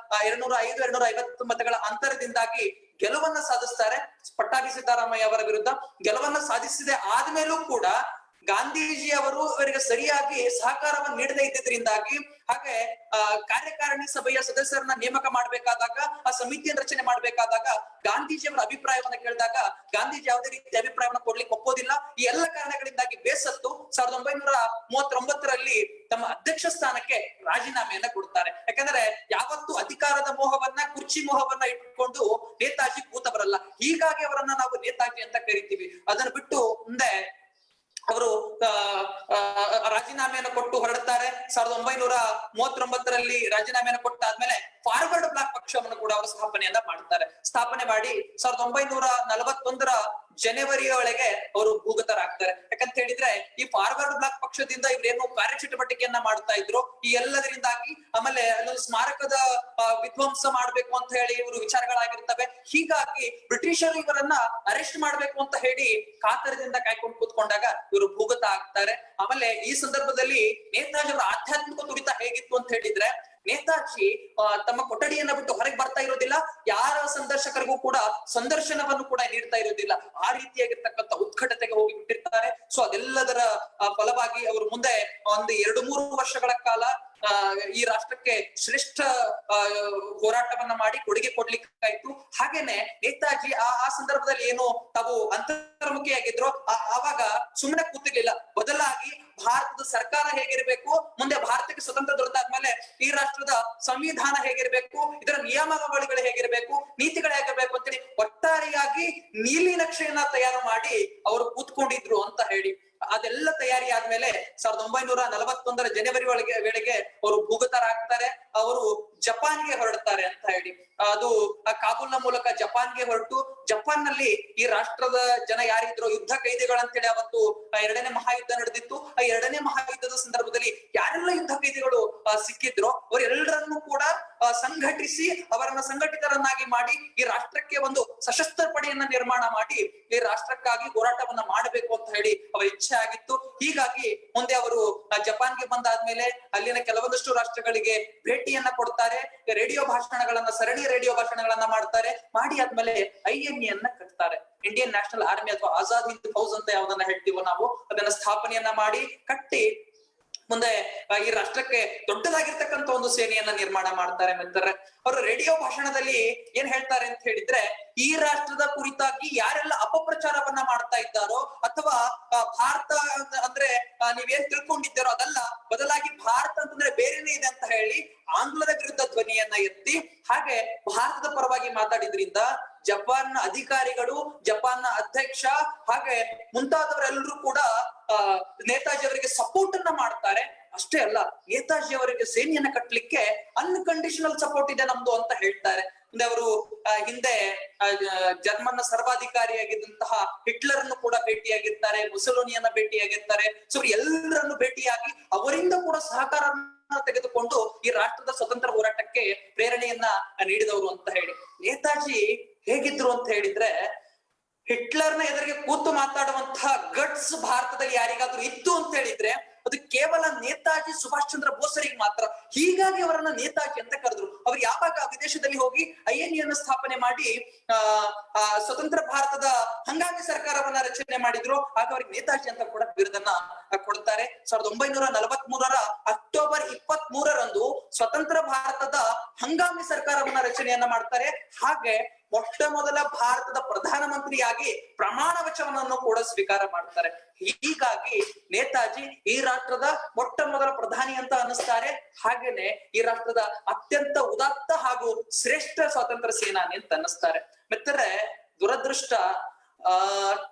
250 ಮತಗಳ ಅಂತರದಿಂದಾಗಿ ಗೆಲುವನ್ನ ಸಾಧಿಸ್ತಾರೆ. ಪಟ್ಟಾಭಿ ಸೀತಾರಾಮಯ್ಯ ಅವರ ವಿರುದ್ಧ ಗೆಲುವನ್ನ ಸಾಧಿಸಿದೆ ಆದ್ಮೇಲೂ ಕೂಡ ಗಾಂಧೀಜಿ ಅವರು ಇವರಿಗೆ ಸರಿಯಾಗಿ ಸಹಕಾರವನ್ನು ನೀಡದೇ ಇದ್ದಿದ್ರಿಂದಾಗಿ, ಹಾಗೆ ಕಾರ್ಯಕಾರಿಣಿ ಸಭೆಯ ಸದಸ್ಯರನ್ನ ನೇಮಕ ಮಾಡ್ಬೇಕಾದಾಗ, ಆ ಸಮಿತಿಯನ್ನು ರಚನೆ ಮಾಡ್ಬೇಕಾದಾಗ ಗಾಂಧೀಜಿಯವರ ಅಭಿಪ್ರಾಯವನ್ನ ಕೇಳಿದಾಗ ಗಾಂಧೀಜಿ ಯಾವುದೇ ರೀತಿಯ ಅಭಿಪ್ರಾಯವನ್ನ ಕೊಡ್ಲಿಕ್ಕೆ ಒಪ್ಪೋದಿಲ್ಲ. ಈ ಎಲ್ಲ ಕಾರಣಗಳಿಂದಾಗಿ ಬೇಸತ್ತು 1939ರಲ್ಲಿ ತಮ್ಮ ಅಧ್ಯಕ್ಷ ಸ್ಥಾನಕ್ಕೆ ರಾಜೀನಾಮೆಯನ್ನ ಕೊಡ್ತಾರೆ. ಯಾಕಂದ್ರೆ ಯಾವತ್ತು ಅಧಿಕಾರದ ಮೋಹವನ್ನ, ಕುರ್ಚಿ ಮೋಹವನ್ನ ಇಟ್ಕೊಂಡು ನೇತಾಜಿ ಕೂತ ಬರಲ್ಲ. ಹೀಗಾಗಿ ಅವರನ್ನ ನಾವು ನೇತಾಜಿ ಅಂತ ಕರಿತೀವಿ. ಅದನ್ನ ಬಿಟ್ಟು ಮುಂದೆ ಅವರು ರಾಜೀನಾಮೆಯನ್ನು ಕೊಟ್ಟು ಹೊರಡುತ್ತಾರೆ. 1939ರಲ್ಲಿ ರಾಜೀನಾಮೆಯನ್ನು ಕೊಟ್ಟಾದ್ಮೇಲೆ ಫಾರ್ವರ್ಡ್ ಬ್ಲಾಕ್ ಪಕ್ಷವನ್ನು ಕೂಡ ಅವರು ಸ್ಥಾಪನೆ ಮಾಡಿ 1941ರ ಜನವರಿ ಒಳಗೆ ಅವರು ಭೂಗತರಾಗ್ತಾರೆ. ಯಾಕಂತ ಹೇಳಿದ್ರೆ ಈ ಫಾರ್ವರ್ಡ್ ಬ್ಲಾಕ್ ಪಕ್ಷದಿಂದ ಇವ್ರೇನು ಕಾರ್ಯಚಟುವಟಿಕೆಯನ್ನ ಮಾಡ್ತಾ ಇದ್ರು, ಈ ಎಲ್ಲದರಿಂದಾಗಿ ಆಮೇಲೆ ಅಲ್ಲೊಂದು ಸ್ಮಾರಕದ ವಿಧ್ವಂಸ ಮಾಡ್ಬೇಕು ಅಂತ ಹೇಳಿ ಇವರು ವಿಚಾರಗಳಾಗಿರ್ತವೆ. ಹೀಗಾಗಿ ಬ್ರಿಟಿಷರು ಇವರನ್ನ ಅರೆಸ್ಟ್ ಮಾಡ್ಬೇಕು ಅಂತ ಹೇಳಿ ಕಾತರದಿಂದ ಕಾಯ್ಕೊಂಡು ಕೂತ್ಕೊಂಡಾಗ ಇವರು ಭೂಗತ ಆಗ್ತಾರೆ. ಆಮೇಲೆ ಈ ಸಂದರ್ಭದಲ್ಲಿ ನೇತಾಜಿ ಅವರ ಆಧ್ಯಾತ್ಮಿಕ ತುಡಿತ ಹೇಗಿತ್ತು ಅಂತ ಹೇಳಿದ್ರೆ, ನೇತಾಜಿ ತಮ್ಮ ಕೊಠಡಿಯನ್ನ ಬಿಟ್ಟು ಹೊರಗೆ ಬರ್ತಾ ಇರೋದಿಲ್ಲ, ಯಾರ ಸಂದರ್ಶಕರಿಗೂ ಕೂಡ ಸಂದರ್ಶನವನ್ನು ಕೂಡ ನೀಡ್ತಾ ಇರೋದಿಲ್ಲ. ಆ ರೀತಿಯಾಗಿರ್ತಕ್ಕಂಥ ಉತ್ಕಟತೆಗೆ ಹೋಗಿ ಬಿಟ್ಟಿರ್ತಾರೆ. ಸೊ ಅದೆಲ್ಲದರ ಫಲವಾಗಿ ಅವರು ಮುಂದೆ ಒಂದು 2-3 ವರ್ಷಗಳ ಕಾಲ ಈ ರಾಷ್ಟ್ರಕ್ಕೆ ಶ್ರೇಷ್ಠ ಹೋರಾಟವನ್ನ ಮಾಡಿ ಕೊಡುಗೆ ಕೊಡ್ಲಿಕ್ಕಾಯ್ತು. ಹಾಗೇನೆ ನೇತಾಜಿ ಆ ಸಂದರ್ಭದಲ್ಲಿ ಏನು ತಾವು ಅಂತರ್ಮುಖಿಯಾಗಿದ್ರು, ಆವಾಗ ಸುಮ್ಮನೆ ಕೂತಿರ್ಲಿಲ್ಲ. ಬದಲಾಗಿ ಭಾರತದ ಸರ್ಕಾರ ಹೇಗಿರ್ಬೇಕು, ಮುಂದೆ ಭಾರತಕ್ಕೆ ಸ್ವತಂತ್ರ ದೊರೆತಾದ್ಮೇಲೆ ಈ ರಾಷ್ಟ್ರದ ಸಂವಿಧಾನ ಹೇಗಿರ್ಬೇಕು, ಇದರ ನಿಯಮಾವಳಿಗಳು ಹೇಗಿರ್ಬೇಕು, ನೀತಿಗಳು ಹೇಗಿರ್ಬೇಕು ಅಂತೇಳಿ ಒಟ್ಟಾರೆಯಾಗಿ ನೀಲಿ ನಕ್ಷೆಯನ್ನ ತಯಾರು ಮಾಡಿ ಅವರು ಕೂತ್ಕೊಂಡಿದ್ರು ಅಂತ ಹೇಳಿ. ಅದೆಲ್ಲ ತಯಾರಿ ಆದ್ಮೇಲೆ 1941ರ ಜನವರಿ ವೇಳೆಗೆ ಅವರು ಭೂಗತರಾಗ್ತಾರೆ. ಅವರು ಜಪಾನ್ಗೆ ಹೊರಡ್ತಾರೆ ಅಂತ ಹೇಳಿ. ಅದು ಕಾಬೂಲ್ನ ಮೂಲಕ ಜಪಾನ್ಗೆ ಹೊರಟು, ಜಪಾನ್ ನಲ್ಲಿ ಈ ರಾಷ್ಟ್ರದ ಜನ ಯಾರಿದ್ರು ಯುದ್ಧ ಕೈದಿಗಳಂತೇಳಿ ಅವತ್ತು 2ನೇ ಮಹಾಯುದ್ಧ ನಡೆದಿತ್ತು. ಆ 2ನೇ ಮಹಾಯುದ್ಧದ ಸಂದರ್ಭದಲ್ಲಿ ಯಾರೆಲ್ಲ ಯುದ್ಧ ಕೈದಿಗಳು ಸಿಕ್ಕಿದ್ರು ಅವರೆಲ್ಲರನ್ನು ಕೂಡ ಸಂಘಟಿಸಿ ಅವರನ್ನ ಸಂಘಟಿತರನ್ನಾಗಿ ಮಾಡಿ ಈ ರಾಷ್ಟ್ರಕ್ಕೆ ಒಂದು ಸಶಸ್ತ್ರ ಪಡೆಯನ್ನ ನಿರ್ಮಾಣ ಮಾಡಿ ಈ ರಾಷ್ಟ್ರಕ್ಕಾಗಿ ಹೋರಾಟವನ್ನ ಮಾಡಬೇಕು ಅಂತ ಹೇಳಿ ಅವರ ಇಚ್ಛೆ ಆಗಿತ್ತು. ಹೀಗಾಗಿ ಮುಂದೆ ಅವರು ಜಪಾನ್ಗೆ ಬಂದಾದ್ಮೇಲೆ ಅಲ್ಲಿನ ಕೆಲವೊಂದಷ್ಟು ರಾಷ್ಟ್ರಗಳಿಗೆ ಭೇಟಿಯನ್ನ ಕೊಡ್ತಾರೆ. ರೇಡಿಯೋ ಭಾಷಣಗಳನ್ನ, ಸರಣಿ ರೇಡಿಯೋ ಭಾಷಣಗಳನ್ನ ಮಾಡ್ತಾರೆ. ಮಾಡಿ ಆದ್ಮೇಲೆ INA ಅನ್ನ ಕಟ್ತಾರೆ. ಇಂಡಿಯನ್ ನ್ಯಾಷನಲ್ ಆರ್ಮಿ ಅಥವಾ ಆಜಾದ್ ಹಿಂದ್ ಫೌಜ್ ಅಂತ ಯಾವ್ದನ್ನ ಹೇಳ್ತೀವೋ ನಾವು, ಅದನ್ನ ಸ್ಥಾಪನೆಯನ್ನ ಮಾಡಿ ಕಟ್ಟಿ ಮುಂದೆ ಈ ರಾಷ್ಟ್ರಕ್ಕೆ ದೊಡ್ಡದಾಗಿರ್ತಕ್ಕಂಥ ಒಂದು ಸೇನೆಯನ್ನ ನಿರ್ಮಾಣ ಮಾಡ್ತಾರೆ. ಮಿತ್ರರೇ, ಅವರು ರೇಡಿಯೋ ಭಾಷಣದಲ್ಲಿ ಏನ್ ಹೇಳ್ತಾರೆ ಅಂತ ಹೇಳಿದ್ರೆ, ಈ ರಾಷ್ಟ್ರದ ಕುರಿತಾಗಿ ಯಾರೆಲ್ಲ ಅಪಪ್ರಚಾರವನ್ನ ಮಾಡ್ತಾ ಇದ್ದಾರೋ ಅಥವಾ ಭಾರತ ಅಂದ್ರೆ ನೀವೇನ್ ತಿಳ್ಕೊಂಡಿದ್ದಾರೋ ಅದಲ್ಲ, ಬದಲಾಗಿ ಭಾರತ ಅಂತಂದ್ರೆ ಬೇರೆನೇ ಇದೆ ಅಂತ ಹೇಳಿ ಆಂಗ್ಲದ ವಿರುದ್ಧ ಧ್ವನಿಯನ್ನ ಎತ್ತಿ ಹಾಗೆ ಭಾರತದ ಪರವಾಗಿ ಮಾತಾಡಿದ್ರಿಂದ ಜಪಾನ್ನ ಅಧಿಕಾರಿಗಳು, ಜಪಾನ್ನ ಅಧ್ಯಕ್ಷ ಹಾಗೆ ಮುಂತಾದವರೆಲ್ಲರೂ ಕೂಡ ನೇತಾಜಿ ಅವರಿಗೆ ಸಪೋರ್ಟ್ ಅನ್ನ ಮಾಡ್ತಾರೆ. ಅಷ್ಟೇ ಅಲ್ಲ, ನೇತಾಜಿ ಅವರಿಗೆ ಸೇನೆಯನ್ನ ಕಟ್ಟಲಿಕ್ಕೆ ಅನ್ಕಂಡೀಷನಲ್ ಸಪೋರ್ಟ್ ಇದೆ ನಮ್ದು ಅಂತ ಹೇಳ್ತಾರೆ. ಮುಂದೆ ಅವರು ಹಿಂದೆ ಜರ್ಮನ್ನ ಸರ್ವಾಧಿಕಾರಿಯಾಗಿದ್ದಂತಹ ಹಿಟ್ಲರ್ ಅನ್ನು ಕೂಡ ಭೇಟಿಯಾಗಿರ್ತಾರೆ, ಮುಸೋಲಿನಿಯನ್ನ ಭೇಟಿಯಾಗಿರ್ತಾರೆ. ಸೊ ಎಲ್ಲರನ್ನು ಭೇಟಿಯಾಗಿ ಅವರಿಂದ ಕೂಡ ಸಹಕಾರ ತೆಗೆದುಕೊಂಡು ಈ ರಾಷ್ಟ್ರದ ಸ್ವತಂತ್ರ ಹೋರಾಟಕ್ಕೆ ಪ್ರೇರಣೆಯನ್ನ ನೀಡಿದವರು ಅಂತ ಹೇಳಿ. ನೇತಾಜಿ ಹೇಗಿದ್ರು ಅಂತ ಹೇಳಿದ್ರೆ, ಹಿಟ್ಲರ್ನ ಎದುರಿಗೆ ಕೂತು ಮಾತಾಡುವಂತಹ ಗಟ್ಸ್ ಭಾರತದಲ್ಲಿ ಯಾರಿಗಾದ್ರೂ ಇತ್ತು ಅಂತ ಹೇಳಿದ್ರೆ ಅದು ಕೇವಲ ನೇತಾಜಿ ಸುಭಾಷ್ ಚಂದ್ರ ಬೋಸರಿಗೆ ಮಾತ್ರ. ಹೀಗಾಗಿ ಅವರನ್ನ ನೇತಾಜಿ ಅಂತ ಕರೆದ್ರು. ಅವ್ರು ಯಾವಾಗ ವಿದೇಶದಲ್ಲಿ ಹೋಗಿ INA ಅನ್ನು ಸ್ಥಾಪನೆ ಮಾಡಿ ಸ್ವತಂತ್ರ ಭಾರತದ ಹಂಗಾಮಿ ಸರ್ಕಾರವನ್ನ ರಚನೆ ಮಾಡಿದ್ರು, ಆಗ ಅವ್ರಿಗೆ ನೇತಾಜಿ ಅಂತ ಕೂಡ ಬಿರುದನ್ನ ಕೊಡ್ತಾರೆ. 1943ರ ಅಕ್ಟೋಬರ್ 23ರಂದು ಸ್ವತಂತ್ರ ಭಾರತದ ಹಂಗಾಮಿ ಸರ್ಕಾರವನ್ನ ರಚನೆಯನ್ನ ಮಾಡ್ತಾರೆ. ಹಾಗೆ ಮೊಟ್ಟ ಮೊದಲ ಭಾರತದ ಪ್ರಧಾನಮಂತ್ರಿಯಾಗಿ ಪ್ರಮಾಣ ವಚನವನ್ನು ಕೂಡ ಸ್ವೀಕಾರ ಮಾಡ್ತಾರೆ. ಹೀಗಾಗಿ ನೇತಾಜಿ ಈ ರಾಷ್ಟ್ರದ ಮೊಟ್ಟ ಮೊದಲ ಪ್ರಧಾನಿ ಅಂತ ಅನ್ನಿಸ್ತಾರೆ. ಹಾಗೇನೆ ಈ ರಾಷ್ಟ್ರದ ಅತ್ಯಂತ ಉದಾತ್ತ ಹಾಗೂ ಶ್ರೇಷ್ಠ ಸ್ವಾತಂತ್ರ್ಯ ಸೇನಾನಿ ಅಂತ ಅನ್ನಿಸ್ತಾರೆ. ಮಿತ್ರರೇ, ದುರದೃಷ್ಟ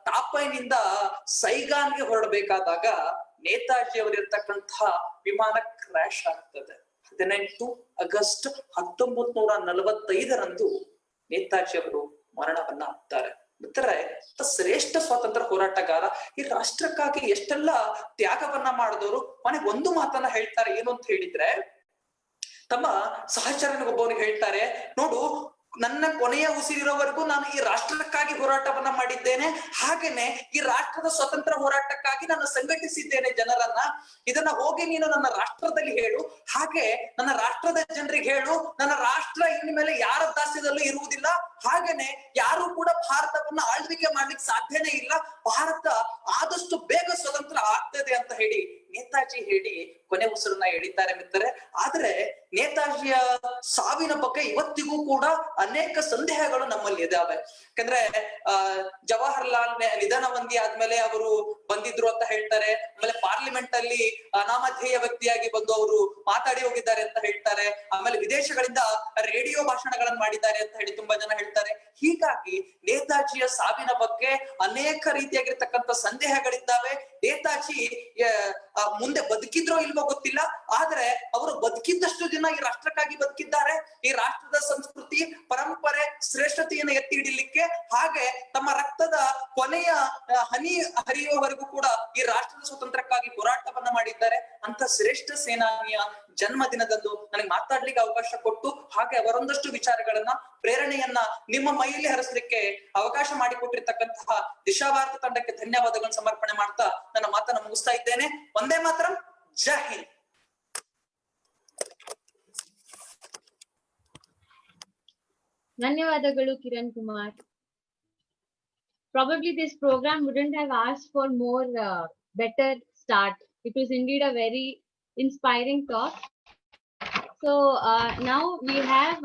ಟಾಪೈನಿಂದ ಸೈಗಾನ್ಗೆ ಹೊರಡಬೇಕಾದಾಗ ನೇತಾಜಿ ಅವರಿರ್ತಕ್ಕಂತಹ ವಿಮಾನ ಕ್ರ್ಯಾಶ್ ಆಗ್ತದೆ. 18 ಆಗಸ್ಟ್ 1945ರಂದು ನೇತಾಜಿ ಅವರು ಮರಣವನ್ನ ಆಗ್ತಾರೆ. ಮಿತ್ರರೇ, ಶ್ರೇಷ್ಠ ಸ್ವಾತಂತ್ರ್ಯ ಹೋರಾಟಗಾರ, ಈ ರಾಷ್ಟ್ರಕ್ಕಾಗಿ ಎಷ್ಟೆಲ್ಲ ತ್ಯಾಗವನ್ನ ಮಾಡಿದವರು. ಮನೆಗೆ ಒಂದು ಮಾತನ್ನ ಹೇಳ್ತಾರೆ, ಏನು ಅಂತ ಹೇಳಿದ್ರೆ, ತಮ್ಮ ಸಹಚರನಿಗೊಬ್ಬವನಿಗೆ ಹೇಳ್ತಾರೆ, ನೋಡು, ನನ್ನ ಕೊನೆಯ ಉಸಿರಿರೋವರೆಗೂ ನಾನು ಈ ರಾಷ್ಟ್ರಕ್ಕಾಗಿ ಹೋರಾಟವನ್ನ ಮಾಡಿದ್ದೇನೆ, ಹಾಗೇನೆ ಈ ರಾಷ್ಟ್ರದ ಸ್ವತಂತ್ರ ಹೋರಾಟಕ್ಕಾಗಿ ನಾನು ಸಂಘಟಿಸಿದ್ದೇನೆ ಜನರನ್ನ. ಇದನ್ನ ಹೋಗಿ ನೀನು ನನ್ನ ರಾಷ್ಟ್ರದಲ್ಲಿ ಹೇಳು, ಹಾಗೆ ನನ್ನ ರಾಷ್ಟ್ರದ ಜನರಿಗೆ ಹೇಳು, ನನ್ನ ರಾಷ್ಟ್ರ ಇನ್ನು ಮೇಲೆ ಯಾರ ದಾಸ್ಯದಲ್ಲೂ ಇರುವುದಿಲ್ಲ, ಹಾಗೇನೆ ಯಾರು ಕೂಡ ಭಾರತವನ್ನ ಆಳ್ವಿಕೆ ಮಾಡ್ಲಿಕ್ಕೆ ಸಾಧ್ಯನೇ ಇಲ್ಲ. ಭಾರತ ಆದಷ್ಟು ಬೇಗ ಸ್ವತಂತ್ರ ಅಂತ ಹೇಳಿ ನೇತಾಜಿ ಹೇಳಿ ಕೊನೆ ಉಸಿರನ್ನ ಎಳಿತಾರೆ ಮಿತ್ರರೆ. ಆದ್ರೆ ನೇತಾಜಿಯ ಸಾವಿನ ಬಗ್ಗೆ ಇವತ್ತಿಗೂ ಕೂಡ ಅನೇಕ ಸಂದೇಹಗಳು ನಮ್ಮಲ್ಲಿ ಇದಾವೆ. ಯಾಕಂದ್ರೆ ಜವಾಹರ್ಲಾಲ್ ನಿಧನ ಹೊಂದಿ ಆದ್ಮೇಲೆ ಅವರು ಬಂದಿದ್ರು ಅಂತ ಹೇಳ್ತಾರೆ. ಆಮೇಲೆ ಪಾರ್ಲಿಮೆಂಟ್ ಅಲ್ಲಿ ಅನಾಮಧೇಯ ವ್ಯಕ್ತಿಯಾಗಿ ಬಂದು ಅವರು ಮಾತಾಡಿ ಹೋಗಿದ್ದಾರೆ ಅಂತ ಹೇಳ್ತಾರೆ. ಆಮೇಲೆ ವಿದೇಶಗಳಿಂದ ರೇಡಿಯೋ ಭಾಷಣಗಳನ್ನು ಮಾಡಿದ್ದಾರೆ ಅಂತ ಹೇಳಿ ತುಂಬಾ ಜನ ಹೇಳ್ತಾರೆ. ಹೀಗಾಗಿ ನೇತಾಜಿಯ ಸಾವಿನ ಬಗ್ಗೆ ಅನೇಕ ರೀತಿಯಾಗಿರ್ತಕ್ಕಂಥ ಸಂದೇಹಗಳಿದ್ದಾವೆ. ನೇತಾಜಿ ಮುಂದೆ ಬದುಕಿದ್ರೋ ಇಲ್ವೋ ಗೊತ್ತಿಲ್ಲ, ಆದ್ರೆ ಅವರು ಬದುಕಿದ್ದಷ್ಟು ದಿನ ಈ ರಾಷ್ಟ್ರಕ್ಕಾಗಿ ಬದುಕಿದ್ದಾರೆ. ಈ ರಾಷ್ಟ್ರದ ಸಂಸ್ಕೃತಿ, ಪರಂಪರೆ, ಶ್ರೇಷ್ಠತೆಯನ್ನು ಎತ್ತಿ ಹಿಡಿಲಿಕ್ಕೆ, ಹಾಗೆ ತಮ್ಮ ರಕ್ತದ ಕೊನೆಯ ಹನಿ ಹರಿಯುವವರೆಗೂ ಕೂಡ ಈ ರಾಷ್ಟ್ರದ ಸ್ವಾತಂತ್ರ್ಯಕ್ಕಾಗಿ ಹೋರಾಟವನ್ನ ಮಾಡಿದ್ದಾರೆ. ಅಂತ ಶ್ರೇಷ್ಠ ಸೇನಾನಿಯ ಜನ್ಮ ದಿನದಂದು ನನಗೆ ಮಾತಾಡ್ಲಿಕ್ಕೆ ಅವಕಾಶ ಕೊಟ್ಟು, ಹಾಗೆ ಅವರೊಂದಷ್ಟು ವಿಚಾರಗಳನ್ನ, ಪ್ರೇರಣೆಯನ್ನ ನಿಮ್ಮ ಮೈಯಲ್ಲಿ ಹರಿಸಲಿಕ್ಕೆ ಅವಕಾಶ ಮಾಡಿಕೊಟ್ಟಿರ್ತಕ್ಕಂತಹ ದಿಶಾ ಭಾರತ ತಂಡಕ್ಕೆ ಧನ್ಯವಾದಗಳನ್ನು ಸಮರ್ಪಣೆ ಮಾಡ್ತಾ ನನ್ನ ಮಾತನ್ನ ಮುಗಿಸ್ತಾ ಇದ್ದೇನೆ. ಒಂದೇ ಮಾತ್ರ, ಜೈ ಹಿಂದ್. ಧನ್ಯವಾದಗಳು Kiran Kumar. Probably this program wouldn't have asked for more better start. It was indeed a very inspiring talk. So now we have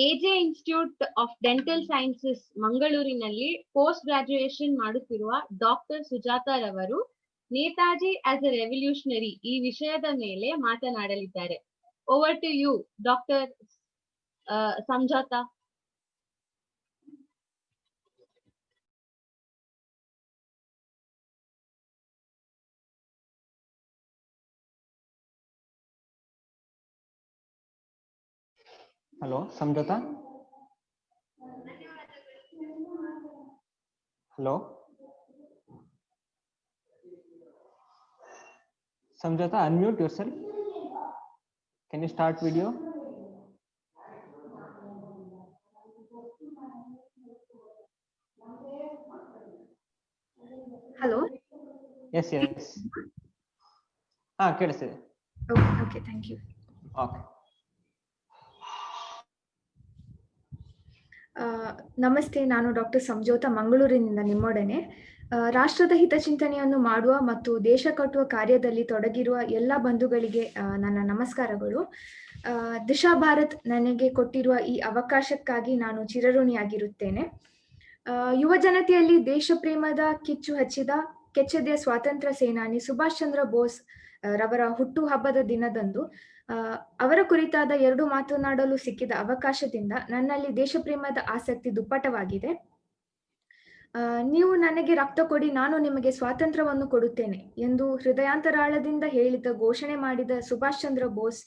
AJ Institute of Dental Sciences ಮಂಗಳೂರಿನಲ್ಲಿ post graduation ಮಾಡುತ್ತಿರುವ ಡಾಕ್ಟರ್ ಸುಜಾತಾ ರವರು ನೇತಾಜಿ ಆಸ್ ಎ ರೆವಲ್ಯೂಷನರಿ ಈ ವಿಷಯದ ಮೇಲೆ ಮಾತನಾಡಲಿದ್ದಾರೆ. Over to you doctor Sanjata. Hello Sanjata. Hello Sanjata, unmute yourself. Can you start video? Hello. Yes. ಕೇಳಿಸ್ತಿದೆ. Okay, thank you. Okay. ನಮಸ್ತೆ, ನಾನು ಡಾಕ್ಟರ್ ಸಂಜೋತಾ ಮಂಗಳೂರಿನಿಂದ ನಿಮ್ಮೊಡನೆ. ರಾಷ್ಟ್ರದ ಹಿತಚಿಂತನೆಯನ್ನು ಮಾಡುವ ಮತ್ತು ದೇಶ ಕಟ್ಟುವ ಕಾರ್ಯದಲ್ಲಿ ತೊಡಗಿರುವ ಎಲ್ಲ ಬಂಧುಗಳಿಗೆ ನನ್ನ ನಮಸ್ಕಾರಗಳು. ದಿಶಾ ಭಾರತ್ ನನಗೆ ಕೊಟ್ಟಿರುವ ಈ ಅವಕಾಶಕ್ಕಾಗಿ ನಾನು ಚಿರಋಣಿಯಾಗಿರುತ್ತೇನೆ. ಯುವ ಜನತೆಯಲ್ಲಿ ದೇಶ ಪ್ರೇಮದ ಕಿಚ್ಚು ಹಚ್ಚಿದ ಕೆಚ್ಚೆದೆಯ ಸ್ವಾತಂತ್ರ್ಯ ಸೇನಾನಿ ಸುಭಾಷ್ ಚಂದ್ರ ಬೋಸ್ ರವರ ಹುಟ್ಟು ಹಬ್ಬದ ದಿನದಂದು ಅವರ ಕುರಿತಾದ 2 ಮಾತನಾಡಲು ಸಿಕ್ಕಿದ ಅವಕಾಶದಿಂದ ನನ್ನಲ್ಲಿ ದೇಶ ಪ್ರೇಮದ ಆಸಕ್ತಿ ದುಪ್ಪಟವಾಗಿದೆ. ನೀವು ನನಗೆ ರಕ್ತ ಕೊಡಿ, ನಾನು ನಿಮಗೆ ಸ್ವಾತಂತ್ರ್ಯವನ್ನು ಕೊಡುತ್ತೇನೆ ಎಂದು ಹೃದಯಾಂತರಾಳದಿಂದ ಹೇಳಿದ ಘೋಷಣೆ ಮಾಡಿದ ಸುಭಾಷ್ ಚಂದ್ರ ಬೋಸ್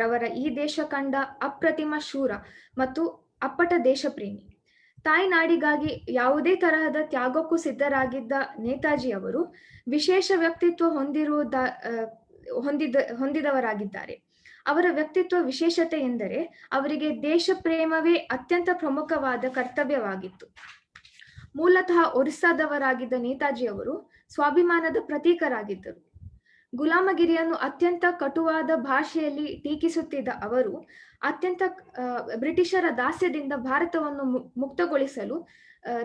ರವರ ಈ ದೇಶ ಕಂಡ ಅಪ್ರತಿಮ ಶೂರ ಮತ್ತು ಅಪ್ಪಟ ದೇಶ ಪ್ರೇಮಿ. ತಾಯಿ ನಾಡಿಗಾಗಿ ಯಾವುದೇ ತರಹದ ತ್ಯಾಗಕ್ಕೂ ಸಿದ್ಧರಾಗಿದ್ದ ನೇತಾಜಿ ಅವರು ವಿಶೇಷ ವ್ಯಕ್ತಿತ್ವ ಹೊಂದಿದವರಾಗಿದ್ದಾರೆ. ಅವರ ವ್ಯಕ್ತಿತ್ವ ವಿಶೇಷತೆ ಎಂದರೆ ಅವರಿಗೆ ದೇಶ ಪ್ರೇಮವೇ ಅತ್ಯಂತ ಪ್ರಮುಖವಾದ ಕರ್ತವ್ಯವಾಗಿತ್ತು. ಮೂಲತಃ ಒರಿಸ್ಸಾದವರಾಗಿದ್ದ ನೇತಾಜಿ ಅವರು ಸ್ವಾಭಿಮಾನದ ಪ್ರತೀಕರಾಗಿದ್ದರು. ಗುಲಾಮಗಿರಿಯನ್ನು ಅತ್ಯಂತ ಕಟುವಾದ ಭಾಷೆಯಲ್ಲಿ ಟೀಕಿಸುತ್ತಿದ್ದ ಅವರು ಬ್ರಿಟಿಷರ ದಾಸ್ಯದಿಂದ ಭಾರತವನ್ನು ಮುಕ್ತಗೊಳಿಸಲು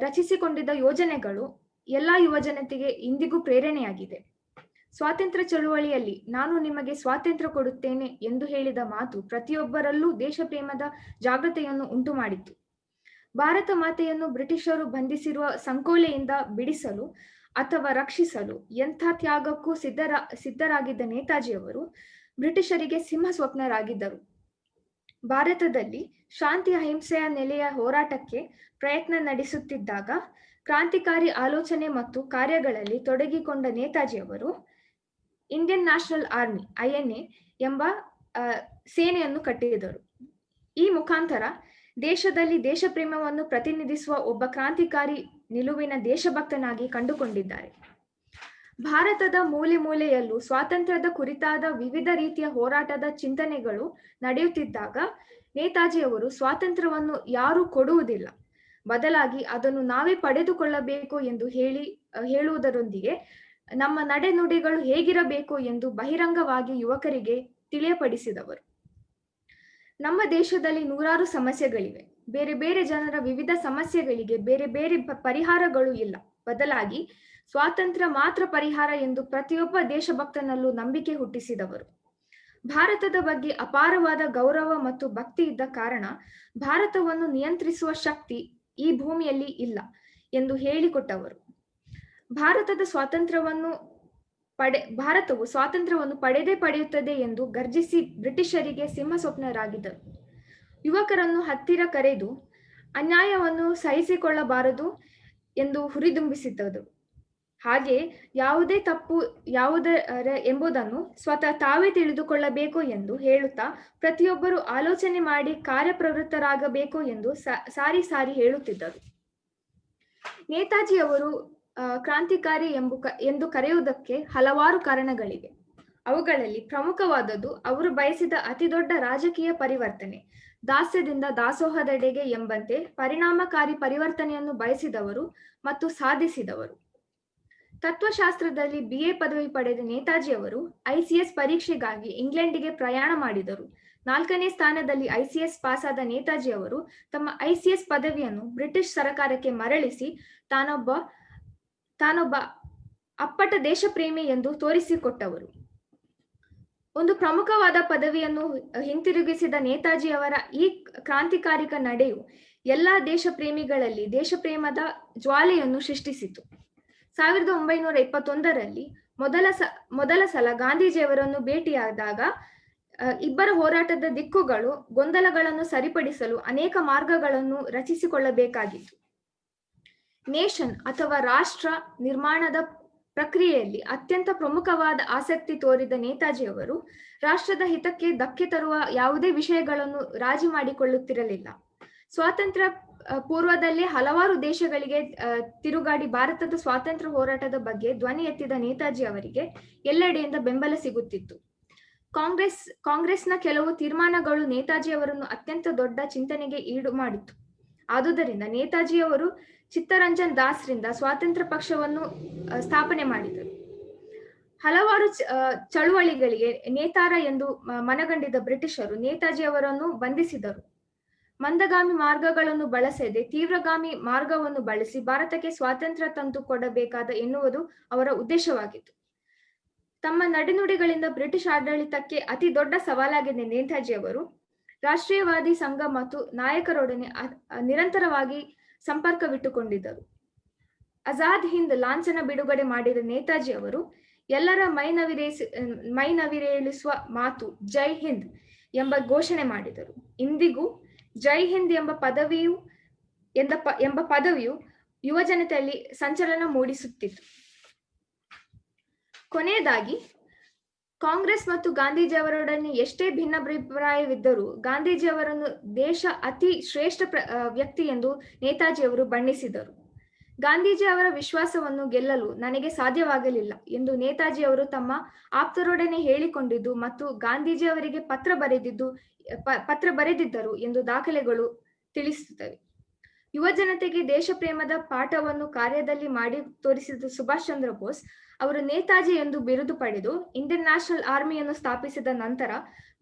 ರಚಿಸಿಕೊಂಡಿದ್ದ ಯೋಜನೆಗಳು ಎಲ್ಲ ಯುವ ಜನತೆಗೆ ಇಂದಿಗೂ ಪ್ರೇರಣೆಯಾಗಿದೆ. ಸ್ವಾತಂತ್ರ್ಯ ಚಳುವಳಿಯಲ್ಲಿ ನಾನು ನಿಮಗೆ ಸ್ವಾತಂತ್ರ್ಯ ಕೊಡುತ್ತೇನೆ ಎಂದು ಹೇಳಿದ ಮಾತು ಪ್ರತಿಯೊಬ್ಬರಲ್ಲೂ ದೇಶ ಪ್ರೇಮದ ಜಾಗೃತೆಯನ್ನು ಉಂಟು ಮಾಡಿತು. ಭಾರತ ಮಾತೆಯನ್ನು ಬ್ರಿಟಿಷರು ಬಂಧಿಸಿರುವ ಸಂಕೋಲೆಯಿಂದ ಬಿಡಿಸಲು ಅಥವಾ ರಕ್ಷಿಸಲು ಎಂಥ ತ್ಯಾಗಕ್ಕೂ ಸಿದ್ಧರಾಗಿದ್ದ ನೇತಾಜಿಯವರು ಬ್ರಿಟಿಷರಿಗೆ ಸಿಂಹ ಸ್ವಪ್ನರಾಗಿದ್ದರು. ಭಾರತದಲ್ಲಿ ಶಾಂತಿ ಅಹಿಂಸೆಯ ನೆಲೆಯ ಹೋರಾಟಕ್ಕೆ ಪ್ರಯತ್ನ ನಡೆಸುತ್ತಿದ್ದಾಗ ಕ್ರಾಂತಿಕಾರಿ ಆಲೋಚನೆ ಮತ್ತು ಕಾರ್ಯಗಳಲ್ಲಿ ತೊಡಗಿಕೊಂಡ ನೇತಾಜಿಯವರು ಇಂಡಿಯನ್ ನ್ಯಾಷನಲ್ ಆರ್ಮಿ INA ಎಂಬ ಸೇನೆಯನ್ನು ಕಟ್ಟಿದರು. ಈ ಮುಖಾಂತರ ದೇಶದಲ್ಲಿ ದೇಶ ಪ್ರೇಮವನ್ನು ಪ್ರತಿನಿಧಿಸುವ ಒಬ್ಬ ಕ್ರಾಂತಿಕಾರಿ ನಿಲುವಿನ ದೇಶಭಕ್ತನಾಗಿ ಕಂಡುಕೊಂಡಿದ್ದಾರೆ. ಭಾರತದ ಮೂಲೆ ಮೂಲೆಯಲ್ಲೂ ಸ್ವಾತಂತ್ರ್ಯದ ಕುರಿತಾದ ವಿವಿಧ ರೀತಿಯ ಹೋರಾಟದ ಚಿಂತನೆಗಳು ನಡೆಯುತ್ತಿದ್ದಾಗ ನೇತಾಜಿಯವರು ಸ್ವಾತಂತ್ರ್ಯವನ್ನು ಯಾರೂ ಕೊಡುವುದಿಲ್ಲ, ಬದಲಾಗಿ ಅದನ್ನು ನಾವೇ ಪಡೆದುಕೊಳ್ಳಬೇಕು ಎಂದು ಹೇಳುವುದರೊಂದಿಗೆ ನಮ್ಮ ನಡೆನುಡಿಗಳು ಹೇಗಿರಬೇಕು ಎಂದು ಬಹಿರಂಗವಾಗಿ ಯುವಕರಿಗೆ ತಿಳಿಯಪಡಿಸಿದವರು. ನಮ್ಮ ದೇಶದಲ್ಲಿ ನೂರಾರು ಸಮಸ್ಯೆಗಳಿವೆ. ಬೇರೆ ಬೇರೆ ಜನರ ವಿವಿಧ ಸಮಸ್ಯೆಗಳಿಗೆ ಬೇರೆ ಬೇರೆ ಪರಿಹಾರಗಳು ಇಲ್ಲ. ಬದಲಾಗಿ ಸ್ವಾತಂತ್ರ್ಯ ಮಾತ್ರ ಪರಿಹಾರ ಎಂದು ಪ್ರತಿಯೊಬ್ಬ ದೇಶಭಕ್ತನಲ್ಲೂ ನಂಬಿಕೆ ಹುಟ್ಟಿಸಿದವರು. ಭಾರತದ ಬಗ್ಗೆ ಅಪಾರವಾದ ಗೌರವ ಮತ್ತು ಭಕ್ತಿ ಇದ್ದ ಕಾರಣ ಭಾರತವನ್ನು ನಿಯಂತ್ರಿಸುವ ಶಕ್ತಿ ಈ ಭೂಮಿಯಲ್ಲಿ ಇಲ್ಲ ಎಂದು ಹೇಳಿಕೊಟ್ಟವರು. ಭಾರತವು ಸ್ವಾತಂತ್ರ್ಯವನ್ನು ಪಡೆದೇ ಪಡೆಯುತ್ತದೆ ಎಂದು ಗರ್ಜಿಸಿ ಬ್ರಿಟಿಷರಿಗೆ ಸಿಂಹಸ್ವಪ್ನರಾಗಿದ್ದರು. ಯುವಕರನ್ನು ಹತ್ತಿರ ಕರೆದು ಅನ್ಯಾಯವನ್ನು ಸಹಿಸಿಕೊಳ್ಳಬಾರದು ಎಂದು ಹುರಿದುಂಬಿಸಿದ್ದರು. ಹಾಗೆ ಯಾವುದೇ ತಪ್ಪು ಯಾವುದರ ಎಂಬುದನ್ನು ಸ್ವತಃ ತಾವೇ ತಿಳಿದುಕೊಳ್ಳಬೇಕು ಎಂದು ಹೇಳುತ್ತಾ ಪ್ರತಿಯೊಬ್ಬರು ಆಲೋಚನೆ ಮಾಡಿ ಕಾರ್ಯಪ್ರವೃತ್ತರಾಗಬೇಕು ಎಂದು ಸಾರಿ ಸಾರಿ ಹೇಳುತ್ತಿದ್ದರು. ನೇತಾಜಿಯವರು ಕ್ರಾಂತಿಕಾರಿ ಎಂದು ಕರೆಯುವುದಕ್ಕೆ ಹಲವಾರು ಕಾರಣಗಳಿವೆ. ಅವುಗಳಲ್ಲಿ ಪ್ರಮುಖವಾದದ್ದು ಅವರು ಬಯಸಿದ ಅತಿದೊಡ್ಡ ರಾಜಕೀಯ ಪರಿವರ್ತನೆ, ದಾಸ್ಯದಿಂದ ದಾಸೋಹದೆಡೆಗೆ ಎಂಬಂತೆ ಪರಿಣಾಮಕಾರಿ ಪರಿವರ್ತನೆಯನ್ನು ಬಯಸಿದವರು ಮತ್ತು ಸಾಧಿಸಿದವರು. ತತ್ವಶಾಸ್ತ್ರದಲ್ಲಿ BA ಪದವಿ ಪಡೆದ ನೇತಾಜಿಯವರು ICS ಪರೀಕ್ಷೆಗಾಗಿ ಇಂಗ್ಲೆಂಡಿಗೆ ಪ್ರಯಾಣ ಮಾಡಿದರು. 4ನೇ ಸ್ಥಾನದಲ್ಲಿ ICS ಪಾಸಾದ ನೇತಾಜಿಯವರು ತಮ್ಮ ICS ಪದವಿಯನ್ನು ಬ್ರಿಟಿಷ್ ಸರ್ಕಾರಕ್ಕೆ ಮರಳಿಸಿ ತಾನೊಬ್ಬ ಅಪ್ಪಟ ದೇಶಪ್ರೇಮಿ ಎಂದು ತೋರಿಸಿಕೊಟ್ಟವರು. ಒಂದು ಪ್ರಮುಖವಾದ ಪದವಿಯನ್ನು ಹಿಂತಿರುಗಿಸಿದ ನೇತಾಜಿಯವರ ಈ ಕ್ರಾಂತಿಕಾರಿಕ ನಡೆಯು ಎಲ್ಲ ದೇಶಪ್ರೇಮಿಗಳಲ್ಲಿ ದೇಶಪ್ರೇಮದ ಜ್ವಾಲೆಯನ್ನು ಸೃಷ್ಟಿಸಿತು. 1921ರಲ್ಲಿ ಮೊದಲ ಸಲ ಗಾಂಧೀಜಿಯವರನ್ನು ಭೇಟಿಯಾದಾಗ ಇಬ್ಬರ ಹೋರಾಟದ ದಿಕ್ಕುಗಳು ಗೊಂದಲಗಳನ್ನು ಸರಿಪಡಿಸಲು ಅನೇಕ ಮಾರ್ಗಗಳನ್ನು ರಚಿಸಿಕೊಳ್ಳಬೇಕಾಗಿತ್ತು. ನೇಷನ್ ಅಥವಾ ರಾಷ್ಟ್ರ ನಿರ್ಮಾಣದ ಪ್ರಕ್ರಿಯೆಯಲ್ಲಿ ಅತ್ಯಂತ ಪ್ರಮುಖವಾದ ಆಸಕ್ತಿ ತೋರಿದ ನೇತಾಜಿಯವರು ರಾಷ್ಟ್ರದ ಹಿತಕ್ಕೆ ಧಕ್ಕೆ ತರುವ ಯಾವುದೇ ವಿಷಯಗಳನ್ನು ರಾಜಿ ಮಾಡಿಕೊಳ್ಳುತ್ತಿರಲಿಲ್ಲ. ಸ್ವಾತಂತ್ರ್ಯ ಪೂರ್ವದಲ್ಲೇ ಹಲವಾರು ದೇಶಗಳಿಗೆ ತಿರುಗಾಡಿ ಭಾರತದ ಸ್ವಾತಂತ್ರ್ಯ ಹೋರಾಟದ ಬಗ್ಗೆ ಧ್ವನಿ ಎತ್ತಿದ ನೇತಾಜಿ ಅವರಿಗೆ ಎಲ್ಲೆಡೆಯಿಂದ ಬೆಂಬಲ ಸಿಗುತ್ತಿತ್ತು. ಕಾಂಗ್ರೆಸ್ನ ಕೆಲವು ತೀರ್ಮಾನಗಳು ನೇತಾಜಿಯವರನ್ನು ಅತ್ಯಂತ ದೊಡ್ಡ ಚಿಂತನೆಗೆ ಈಡು ಮಾಡಿತ್ತು. ಆದುದರಿಂದ ನೇತಾಜಿಯವರು ಚಿತ್ತರಂಜನ್ ದಾಸ್ರಿಂದ ಸ್ವಾತಂತ್ರ್ಯ ಪಕ್ಷವನ್ನು ಸ್ಥಾಪನೆ ಮಾಡಿದರು. ಹಲವಾರು ಚಳುವಳಿಗಳಿಗೆ ನೇತಾರ ಎಂದು ಮನಗಂಡಿದ್ದ ಬ್ರಿಟಿಷರು ನೇತಾಜಿಯವರನ್ನು ಬಂಧಿಸಿದರು. ಮಂದಗಾಮಿ ಮಾರ್ಗಗಳನ್ನು ಬಳಸದೆ ತೀವ್ರಗಾಮಿ ಮಾರ್ಗವನ್ನು ಬಳಸಿ ಭಾರತಕ್ಕೆ ಸ್ವಾತಂತ್ರ್ಯ ತಂದು ಕೊಡಬೇಕಾದ ಎನ್ನುವುದು ಅವರ ಉದ್ದೇಶವಾಗಿತ್ತು. ತಮ್ಮ ನಡೆನುಡಿಗಳಿಂದ ಬ್ರಿಟಿಷ್ ಆಡಳಿತಕ್ಕೆ ಅತಿ ದೊಡ್ಡ ಸವಾಲಾಗಿದ್ದ ನೇತಾಜಿಯವರು ರಾಷ್ಟ್ರೀಯವಾದಿ ಸಂಘ ಮತ್ತು ನಾಯಕರೊಡನೆ ನಿರಂತರವಾಗಿ ಸಂಪರ್ಕವಿಟ್ಟುಕೊಂಡಿದ್ದರು. ಆಜಾದ್ ಹಿಂದ್ ಲಾಂಛನ ಬಿಡುಗಡೆ ಮಾಡಿದ ನೇತಾಜಿ ಅವರು ಎಲ್ಲರ ಮೈನವಿರೇಳಿಸುವ ಮಾತು ಜೈ ಹಿಂದ್ ಎಂಬ ಘೋಷಣೆ ಮಾಡಿದರು. ಇಂದಿಗೂ ಜೈ ಹಿಂದ್ ಎಂಬ ಪದವಿಯು ಯುವಜನತೆಯಲ್ಲಿ ಸಂಚಲನ ಮೂಡಿಸುತ್ತಿತ್ತು. ಕೊನೆಯದಾಗಿ ಕಾಂಗ್ರೆಸ್ ಮತ್ತು ಗಾಂಧೀಜಿಯವರೊಡನೆ ಎಷ್ಟೇ ಭಿನ್ನಾಭಿಪ್ರಾಯವಿದ್ದರೂ ಗಾಂಧೀಜಿಯವರನ್ನು ದೇಶ ಅತಿ ಶ್ರೇಷ್ಠ ವ್ಯಕ್ತಿ ಎಂದು ನೇತಾಜಿಯವರು ಬಣ್ಣಿಸಿದರು. ಗಾಂಧೀಜಿಯವರ ವಿಶ್ವಾಸವನ್ನು ಗೆಲ್ಲಲು ನನಗೆ ಸಾಧ್ಯವಾಗಲಿಲ್ಲ ಎಂದು ನೇತಾಜಿಯವರು ತಮ್ಮ ಆಪ್ತರೊಡನೆ ಹೇಳಿಕೊಂಡಿದ್ದು ಮತ್ತು ಗಾಂಧೀಜಿಯವರಿಗೆ ಪತ್ರ ಬರೆದಿದ್ದರು ಎಂದು ದಾಖಲೆಗಳು ತಿಳಿಸುತ್ತವೆ. ಯುವಜನತೆಗೆ ದೇಶಪ್ರೇಮದ ಪಾಠವನ್ನು ಕಾರ್ಯದಲ್ಲಿ ಮಾಡಿ ತೋರಿಸಿದ ಸುಭಾಷ್ ಚಂದ್ರ ಬೋಸ್ ಅವರು ನೇತಾಜಿ ಎಂದು ಬಿರುದು ಪಡೆದು ಇಂಡಿಯನ್ ನ್ಯಾಷನಲ್ ಆರ್ಮಿಯನ್ನು ಸ್ಥಾಪಿಸಿದ ನಂತರ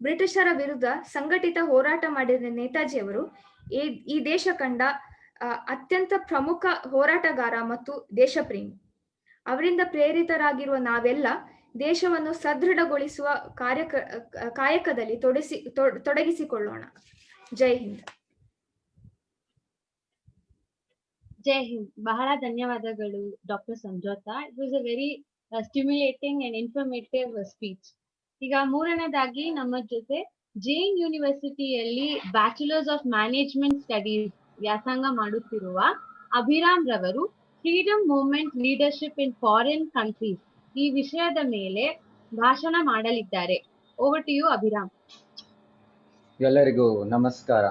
ಬ್ರಿಟಿಷರ ವಿರುದ್ಧ ಸಂಘಟಿತ ಹೋರಾಟ ಮಾಡಿದ ನೇತಾಜಿಯವರು ಈ ದೇಶ ಕಂಡ ಅತ್ಯಂತ ಪ್ರಮುಖ ಹೋರಾಟಗಾರ ಮತ್ತು ದೇಶಪ್ರೇಮಿ. ಅವರಿಂದ ಪ್ರೇರಿತರಾಗಿರುವ ನಾವೆಲ್ಲ ದೇಶವನ್ನು ಸದೃಢಗೊಳಿಸುವ ಕಾಯಕದಲ್ಲಿ ತೊಡಗಿಸಿಕೊಳ್ಳೋಣ. ಜೈ ಹಿಂದ್. ಜೈ ಹಿಂದ್. ಬಹಳ ಧನ್ಯವಾದಗಳು doctor Sanjota. It was a very stimulating and informative speech. ಈಗ ಮೂರನೇದಾಗಿ ನಮ್ಮ ಜೊತೆ ಜೈನ್ ಯೂನಿವರ್ಸಿಟಿಯಲ್ಲಿ ಬ್ಯಾಚುಲರ್ಸ್ ಆಫ್ ಮ್ಯಾನೇಜ್ಮೆಂಟ್ ಸ್ಟಡೀಸ್ ವ್ಯಾಸಂಗ ಮಾಡುತ್ತಿರುವ ಅಭಿರಾಮ್ ರವರು freedom movement leadership in foreign countries ಈ ವಿಷಯದ ಮೇಲೆ ಭಾಷಣ ಮಾಡಲಿದ್ದಾರೆ. Over to you Abhiram. ಎಲ್ಲರಿಗೂ ನಮಸ್ಕಾರ.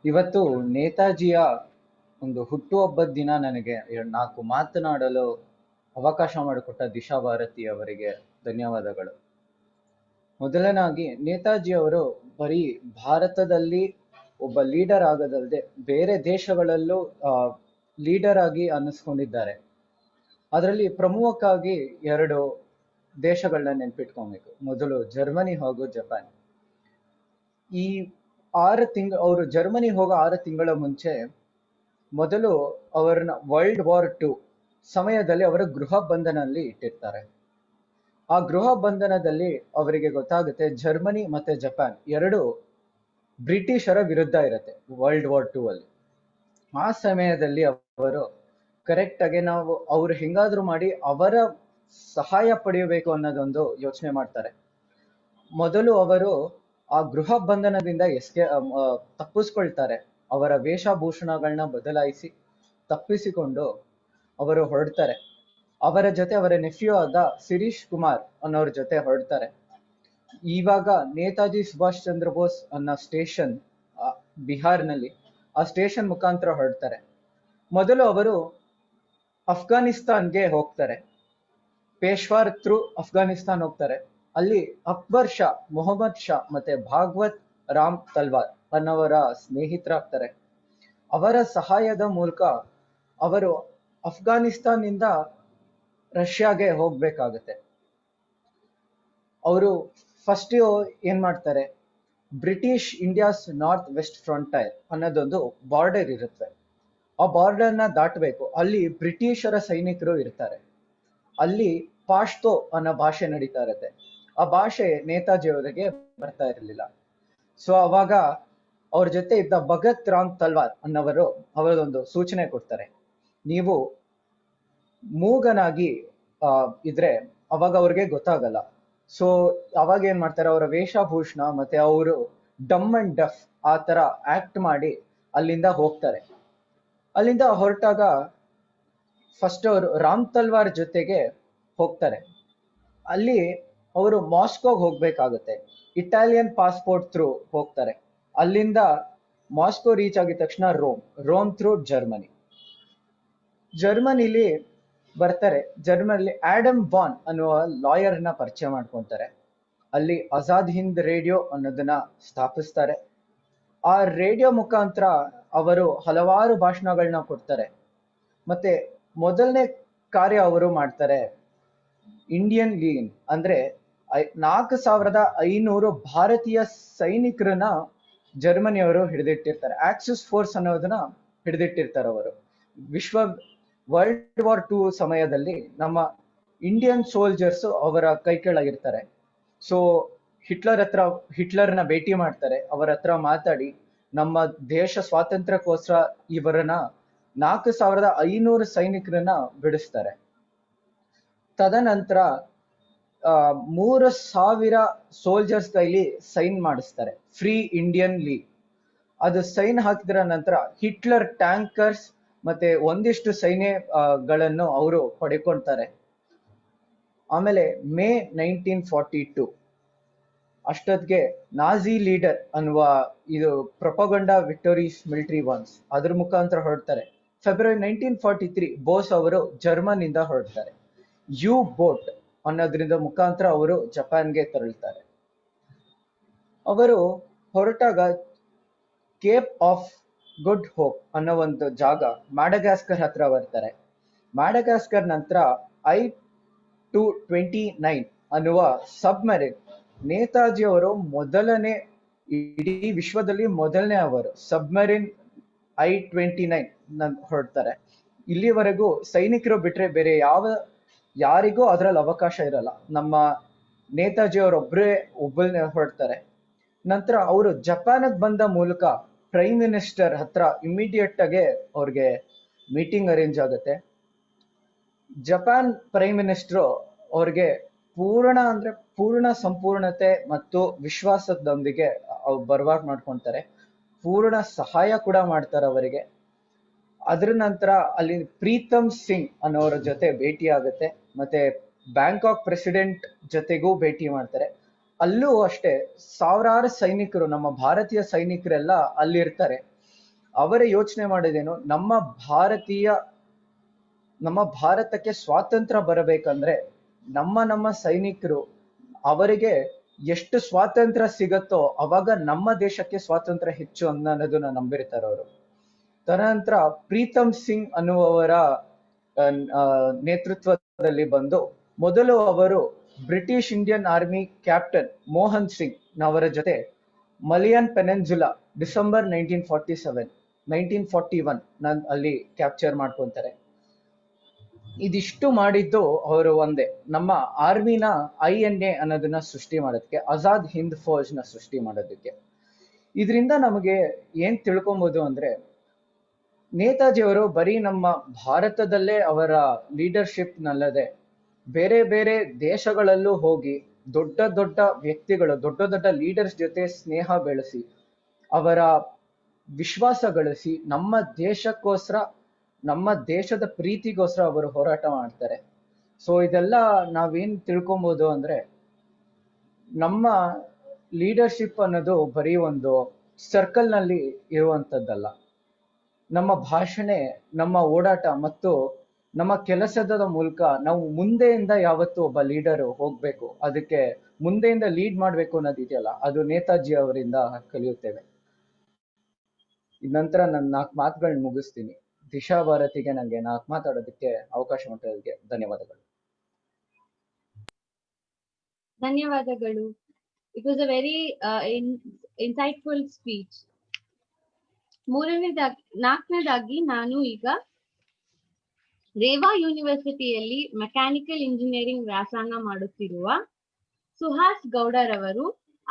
ಇವತ್ತು ನೇತಾಜಿಯ ಒಂದು ಹುಟ್ಟುಹಬ್ಬದ ದಿನ ನನಗೆ 4 ಮಾತನಾಡಲು ಅವಕಾಶ ಮಾಡಿಕೊಟ್ಟ ದಿಶಾ ಭಾರತಿ ಅವರಿಗೆ ಧನ್ಯವಾದಗಳು. ಮೊದಲನಾಗಿ ನೇತಾಜಿ ಅವರು ಬರೀ ಭಾರತದಲ್ಲಿ ಒಬ್ಬ ಲೀಡರ್ ಆಗೋದಲ್ಲದೆ ಬೇರೆ ದೇಶಗಳಲ್ಲೂ ಲೀಡರ್ ಆಗಿ ಅನ್ನಿಸ್ಕೊಂಡಿದ್ದಾರೆ. ಅದರಲ್ಲಿ ಪ್ರಮುಖವಾಗಿ 2 ದೇಶಗಳನ್ನ ನೆನ್ಪಿಟ್ಕೊಬೇಕು. ಮೊದಲು ಜರ್ಮನಿ ಹಾಗೂ ಜಪಾನ್. ಈ ಅವರು ಜರ್ಮನಿ ಹೋಗೋ 6 ತಿಂಗಳ ಮುಂಚೆ ಮೊದಲು ಅವರನ್ನ World War II ಸಮಯದಲ್ಲಿ ಅವರ ಗೃಹ ಬಂಧನಲ್ಲಿ ಇಟ್ಟಿರ್ತಾರೆ. ಆ ಗೃಹ ಬಂಧನದಲ್ಲಿ ಅವರಿಗೆ ಗೊತ್ತಾಗುತ್ತೆ ಜರ್ಮನಿ ಮತ್ತೆ ಜಪಾನ್ ಎರಡು ಬ್ರಿಟಿಷರ ವಿರುದ್ಧ ಇರುತ್ತೆ ವರ್ಲ್ಡ್ ವಾರ್ 2 ಅಲ್ಲಿ. ಆ ಸಮಯದಲ್ಲಿ ಅವರು ಕರೆಕ್ಟ್ ಆಗಿ ನಾವು ಅವ್ರು ಹೆಂಗಾದ್ರೂ ಮಾಡಿ ಅವರ ಸಹಾಯ ಪಡೆಯಬೇಕು ಅನ್ನೋದೊಂದು ಯೋಚನೆ ಮಾಡ್ತಾರೆ. ಮೊದಲು ಅವರು ಆ ಗೃಹ ಬಂಧನದಿಂದ ತಪ್ಪಿಸ್ಕೊಳ್ತಾರೆ. ಅವರ ವೇಷಭೂಷಣಗಳನ್ನ ಬದಲಾಯಿಸಿ ತಪ್ಪಿಸಿಕೊಂಡು ಅವರು ಹೊರಡ್ತಾರೆ. ಅವರ ಜೊತೆ ಅವರ ನೆಫ್ಯೂ ಆದ ಶಿರೀಶ್ ಕುಮಾರ್ ಅನ್ನೋರ ಜೊತೆ ಹೊರಡ್ತಾರೆ. ಇವಾಗ ನೇತಾಜಿ ಸುಭಾಷ್ ಚಂದ್ರ ಬೋಸ್ ಅನ್ನೋ ಸ್ಟೇಷನ್ ಬಿಹಾರ್ನಲ್ಲಿ, ಆ ಸ್ಟೇಷನ್ ಮುಖಾಂತರ ಹೊರಡ್ತಾರೆ. ಮೊದಲು ಅವರು ಅಫ್ಘಾನಿಸ್ತಾನ್ಗೆ ಹೋಗ್ತಾರೆ. ಪೇಶ್ವಾರ್ ಥ್ರೂ ಅಫ್ಘಾನಿಸ್ತಾನ್ ಹೋಗ್ತಾರೆ. ಅಲ್ಲಿ ಅಕ್ಬರ್ ಶಾ, ಮೊಹಮ್ಮದ್ ಶಾ ಮತ್ತೆ ಭಾಗವತ್ ರಾಮ್ ತಲ್ವಾರ್ ಅನ್ನೋವರ ಸ್ನೇಹಿತರಾಗ್ತಾರೆ. ಅವರ ಸಹಾಯದ ಮೂಲಕ ಅವರು ಅಫ್ಘಾನಿಸ್ತಾನ್ನಿಂದ ರಷ್ಯಾಗೆ ಹೋಗ್ಬೇಕಾಗತ್ತೆ. ಅವರು ಫಸ್ಟ್ ಏನ್ ಮಾಡ್ತಾರೆ, ಬ್ರಿಟಿಷ್ ಇಂಡಿಯಾಸ್ ನಾರ್ತ್ ವೆಸ್ಟ್ ಫ್ರಂಟೈರ್ ಅನ್ನೋದೊಂದು ಬಾರ್ಡರ್ ಇರುತ್ತೆ. ಆ ಬಾರ್ಡರ್ನ ದಾಟಬೇಕು. ಅಲ್ಲಿ ಬ್ರಿಟಿಷರ ಸೈನಿಕರು ಇರ್ತಾರೆ. ಅಲ್ಲಿ ಪಾಶ್ತೋ ಅನ್ನೋ ಭಾಷೆ ನಡೀತಾ ಇರುತ್ತೆ. ಆ ಭಾಷೆ ನೇತಾಜಿ ಅವರಿಗೆ ಬರ್ತಾ ಇರಲಿಲ್ಲ. ಸೊ ಅವಾಗ ಅವ್ರ ಜೊತೆ ಇದ್ದ ಭಗತ್ ರಾಮ್ ತಲ್ವಾರ್ ಅನ್ನೋವರು ಅವರದೊಂದು ಸೂಚನೆ ಕೊಡ್ತಾರೆ, ನೀವು ಮೂಗನಾಗಿ ಇದ್ರೆ ಅವಾಗ ಅವ್ರಿಗೆ ಗೊತ್ತಾಗಲ್ಲ. ಸೊ ಅವಾಗ ಏನ್ ಮಾಡ್ತಾರೆ, ಅವರ ವೇಷಭೂಷಣ ಮತ್ತೆ ಅವರು ಡಮ್ ಅಂಡ್ ಡಫ್ ಆ ತರ ಆಕ್ಟ್ ಮಾಡಿ ಅಲ್ಲಿಂದ ಹೋಗ್ತಾರೆ. ಅಲ್ಲಿಂದ ಹೊರಟಾಗ ಫಸ್ಟ್ ಅವರು ರಾಮ್ ತಲ್ವಾರ್ ಜೊತೆಗೆ ಹೋಗ್ತಾರೆ. ಅಲ್ಲಿ ಅವರು ಮಾಸ್ಕೋಗೆ ಹೋಗ್ಬೇಕಾಗುತ್ತೆ. ಇಟಾಲಿಯನ್ ಪಾಸ್ಪೋರ್ಟ್ ಥ್ರೂ ಹೋಗ್ತಾರೆ. ಅಲ್ಲಿಂದ ಮಾಸ್ಕೋ ರೀಚ್ ಆಗಿದ ತಕ್ಷಣ ರೋಮ್ ಥ್ರೂ ಜರ್ಮನಿಲಿ ಬರ್ತಾರೆ. ಜರ್ಮನಿಲಿ ಆಡಮ್ ಬಾನ್ ಅನ್ನುವ ಲಾಯರ್ನ ಪರಿಚಯ ಮಾಡ್ಕೊತಾರೆ. ಅಲ್ಲಿ ಆಜಾದ್ ಹಿಂದ್ ರೇಡಿಯೋ ಅನ್ನೋದನ್ನ ಸ್ಥಾಪಿಸ್ತಾರೆ. ಆ ರೇಡಿಯೋ ಮುಖಾಂತರ ಅವರು ಹಲವಾರು ಭಾಷಣಗಳನ್ನ ಕೊಡ್ತಾರೆ. ಮತ್ತೆ ಮೊದಲನೇ ಕಾರ್ಯ ಅವರು ಮಾಡ್ತಾರೆ, ಇಂಡಿಯನ್ ಲೀನ್ ಅಂದ್ರೆ 4500 ಭಾರತೀಯ ಸೈನಿಕರನ್ನ ಜರ್ಮನಿಯವರು ಹಿಡಿದಿಟ್ಟಿರ್ತಾರೆ. ಆಕ್ಸಿಸ್ ಫೋರ್ಸ್ ಅನ್ನೋದನ್ನ ಹಿಡಿದಿಟ್ಟಿರ್ತಾರೆ. ಅವರು ವರ್ಲ್ಡ್ ವಾರ್ 2 ಸಮಯದಲ್ಲಿ ನಮ್ಮ ಇಂಡಿಯನ್ ಸೋಲ್ಜರ್ಸ್ ಅವರ ಕೈ ಕೆಳಗಿರ್ತಾರೆ. ಸೊ ಹಿಟ್ಲರ್ನ ಭೇಟಿ ಮಾಡ್ತಾರೆ. ಅವರ ಹತ್ರ ಮಾತಾಡಿ ನಮ್ಮ ದೇಶ ಸ್ವಾತಂತ್ರ್ಯಕ್ಕೋಸ್ಕರ ಇವರನ್ನ 4500 ಸೈನಿಕರನ್ನ ಬಿಡಿಸ್ತಾರೆ. ತದನಂತರ 3000 ಸೋಲ್ಜರ್ಸ್ ಕೈಲಿ ಸೈನ್ ಮಾಡಿಸ್ತಾರೆ, ಫ್ರೀ ಇಂಡಿಯನ್ ಲೀಗ್. ಅದು ಸೈನ್ ಹಾಕಿದ್ರ ನಂತರ ಹಿಟ್ಲರ್ ಟ್ಯಾಂಕರ್ಸ್ ಮತ್ತೆ ಒಂದಿಷ್ಟು ಸೈನ್ಯಗಳನ್ನು ಅವರು ಪಡೆಕೊಳ್ತಾರೆ. ಆಮೇಲೆ ಮೇ 1942 ಅಷ್ಟೊತ್ತಿಗೆ ನಾಜಿ ಲೀಡರ್ ಅನ್ನುವ ಇದು ಪ್ರೊಪಗಂಡಾ ವಿಕ್ಟೋರೀಸ್ ಮಿಲಿಟರಿ ಒನ್ಸ್ ಅದ್ರ ಮುಖಾಂತರ ಹೊರಡ್ತಾರೆ. ಫೆಬ್ರವರಿ 1943 ಬೋಸ್ ಅವರು ಜರ್ಮನ್ ಇಂದ ಹೊರಡ್ತಾರೆ. ಯು ಬೋಟ್ ಅನ್ನೋದ್ರಿಂದ ಮುಖಾಂತರ ಅವರು ಜಪಾನ್ಗೆ ತೆರಳುತ್ತಾರೆ. ಅವರು ಹೊರಟಾಗ ಕೇಪ್ ಆಫ್ ಗುಡ್ ಹೋಪ್ ಅನ್ನೋ ಒಂದು ಜಾಗ ಮ್ಯಾಡಗಾಸ್ಕರ್ ಹತ್ರ ಬರ್ತಾರೆ. ಮ್ಯಾಡಗಾಸ್ಕರ್ ನಂತರ I-229 ಅನ್ನುವ ಸಬ್ಮರೀನ್, ನೇತಾಜಿ ಅವರು ಮೊದಲನೇ, ಇಡೀ ವಿಶ್ವದಲ್ಲಿ ಮೊದಲನೇ ಅವರು ಸಬ್ಮರೀನ್ I-29 ಹೊರಡ್ತಾರೆ. ಇಲ್ಲಿವರೆಗೂ ಸೈನಿಕರು ಬಿಟ್ರೆ ಬೇರೆ ಯಾರಿಗೂ ಅದರಲ್ಲಿ ಅವಕಾಶ ಇರಲ್ಲ. ನಮ್ಮ ನೇತಾಜಿ ಒಬ್ಬನೇ ಹೊರಡ್ತಾರೆ. ನಂತರ ಅವರು ಜಪಾನ್ಗೆ ಬಂದ ಮೂಲಕ ಪ್ರೈಮ್ ಮಿನಿಸ್ಟರ್ ಹತ್ರ ಇಮಿಡಿಯೇಟ್ ಆಗಿ ಅವ್ರಿಗೆ ಮೀಟಿಂಗ್ ಅರೇಂಜ್ ಆಗುತ್ತೆ. ಜಪಾನ್ ಪ್ರೈಮ್ ಮಿನಿಸ್ಟರ್ ಅವ್ರಿಗೆ ಪೂರ್ಣ ಸಂಪೂರ್ಣತೆ ಮತ್ತು ವಿಶ್ವಾಸದೊಂದಿಗೆ ಬರ್ವಾಗ್ ಮಾಡ್ಕೊಳ್ತಾರೆ. ಪೂರ್ಣ ಸಹಾಯ ಕೂಡ ಮಾಡ್ತಾರೆ ಅವರಿಗೆ. ಅದ್ರ ನಂತರ ಅಲ್ಲಿ ಪ್ರೀತಮ್ ಸಿಂಗ್ ಅನ್ನೋರ ಜೊತೆ ಭೇಟಿ ಆಗುತ್ತೆ. ಮತ್ತೆ ಬ್ಯಾಂಕಾಕ್ ಪ್ರೆಸಿಡೆಂಟ್ ಜೊತೆಗೂ ಭೇಟಿ ಮಾಡ್ತಾರೆ. ಅಲ್ಲೂ ಅಷ್ಟೇ ಸಾವಿರಾರು ಸೈನಿಕರು, ನಮ್ಮ ಭಾರತೀಯ ಸೈನಿಕರೆಲ್ಲ ಅಲ್ಲಿರ್ತಾರೆ. ಅವರ ಯೋಚನೆ ಮಾಡೋದೇನು, ನಮ್ಮ ಭಾರತಕ್ಕೆ ಸ್ವಾತಂತ್ರ್ಯ ಬರಬೇಕಂದ್ರೆ ನಮ್ಮ ಸೈನಿಕರು ಅವರಿಗೆ ಎಷ್ಟು ಸ್ವಾತಂತ್ರ್ಯ ಸಿಗತ್ತೋ ಅವಾಗ ನಮ್ಮ ದೇಶಕ್ಕೆ ಸ್ವಾತಂತ್ರ್ಯ ಹೆಚ್ಚು ಅನ್ನೋದನ್ನ ನಂಬಿರ್ತಾರೆ ಅವರು. ತದನಂತರ ಪ್ರೀತಮ್ ಸಿಂಗ್ ಅನ್ನುವವರ ನೇತೃತ್ವದಲ್ಲಿ ಬಂದು ಮೊದಲು ಅವರು British Indian army captain Mohan Singh ನವರ ಜೊತೆ ಮಲಿಯನ್ ಪೆನೆನ್ಸುಲಾ ಡಿಸೆಂಬರ್ 1941 ಅಲ್ಲಿ ಕ್ಯಾಪ್ಚರ್ ಮಾಡ್ಕೊಂತಾರೆ. ಇದಿಷ್ಟು ಮಾಡಿದ್ದು ಅವರು ಒಂದೇ, ನಮ್ಮ ಆರ್ಮಿನ INA ಅನ್ನೋದನ್ನ ಸೃಷ್ಟಿ ಮಾಡೋದಕ್ಕೆ, ಆಜಾದ್ ಹಿಂದ್ ಫೌಜ್ನ ಸೃಷ್ಟಿ ಮಾಡೋದಕ್ಕೆ. ಇದರಿಂದ ನಮಗೆ ಏನ್ ತಿಳ್ಕೊಬಹುದು ಅಂದ್ರೆ, ನೇತಾಜಿಯವರು ಬರೀ ನಮ್ಮ ಭಾರತದಲ್ಲೇ ಅವರ ಲೀಡರ್ಶಿಪ್ ನಲ್ಲದೆ ಬೇರೆ ಬೇರೆ ದೇಶಗಳಲ್ಲೂ ಹೋಗಿ ದೊಡ್ಡ ದೊಡ್ಡ ವ್ಯಕ್ತಿಗಳು, ದೊಡ್ಡ ದೊಡ್ಡ ಲೀಡರ್ಸ್ ಜೊತೆ ಸ್ನೇಹ ಬೆಳೆಸಿ, ಅವರ ವಿಶ್ವಾಸ ಗಳಿಸಿ, ನಮ್ಮ ದೇಶಕ್ಕೋಸ್ಕರ, ನಮ್ಮ ದೇಶದ ಪ್ರೀತಿಗೋಸ್ಕರ ಅವರು ಹೋರಾಟ ಮಾಡ್ತಾರೆ. ಸೊ ಇದೆಲ್ಲ ನಾವೇನ್ ತಿಳ್ಕೊಬಹುದು ಅಂದ್ರೆ, ನಮ್ಮ ಲೀಡರ್ಶಿಪ್ ಅನ್ನೋದು ಬರೀ ಒಂದು ಸರ್ಕಲ್ ನಲ್ಲಿ ಇರುವಂತದ್ದಲ್ಲ. ನಮ್ಮ ಭಾಷಣೆ, ನಮ್ಮ ಓಡಾಟ ಮತ್ತು ನಮ್ಮ ಕೆಲಸದ ಮೂಲಕ ನಾವು ಮುಂದೆಯಿಂದ ಯಾವತ್ತು ಒಬ್ಬ ಲೀಡರ್ ಹೋಗ್ಬೇಕು, ಅದಕ್ಕೆ ಮುಂದೆಯಿಂದ ಲೀಡ್ ಮಾಡ್ಬೇಕು ಅನ್ನೋದಿದೆಯಲ್ಲ, ಅದು ನೇತಾಜಿ ಅವರಿಂದ ಕಲಿಯುತ್ತೇವೆ. ನಂತರ ನನ್ನ 4 ಮಾತುಗಳನ್ನ ಮುಗಿಸ್ತೀನಿ. ದಿಶಾ ಭಾರತಿಗೆ ನನಗೆ 4 ಮಾತಾಡೋದಕ್ಕೆ ಅವಕಾಶ ಮಾಡಿದ್ದಕ್ಕೆ ಧನ್ಯವಾದಗಳು. ಧನ್ಯವಾದಗಳು. It was a very insightful speech. ನಾಲ್ಕನೇದಾಗಿ ನಾನು ಈಗ ರೇವಾ ಯೂನಿವರ್ಸಿಟಿಯಲ್ಲಿ ಮೆಕ್ಯಾನಿಕಲ್ ಇಂಜಿನಿಯರಿಂಗ್ ವ್ಯಾಸಂಗ ಮಾಡುತ್ತಿರುವ ಸುಹಾಸ್ ಗೌಡರವರು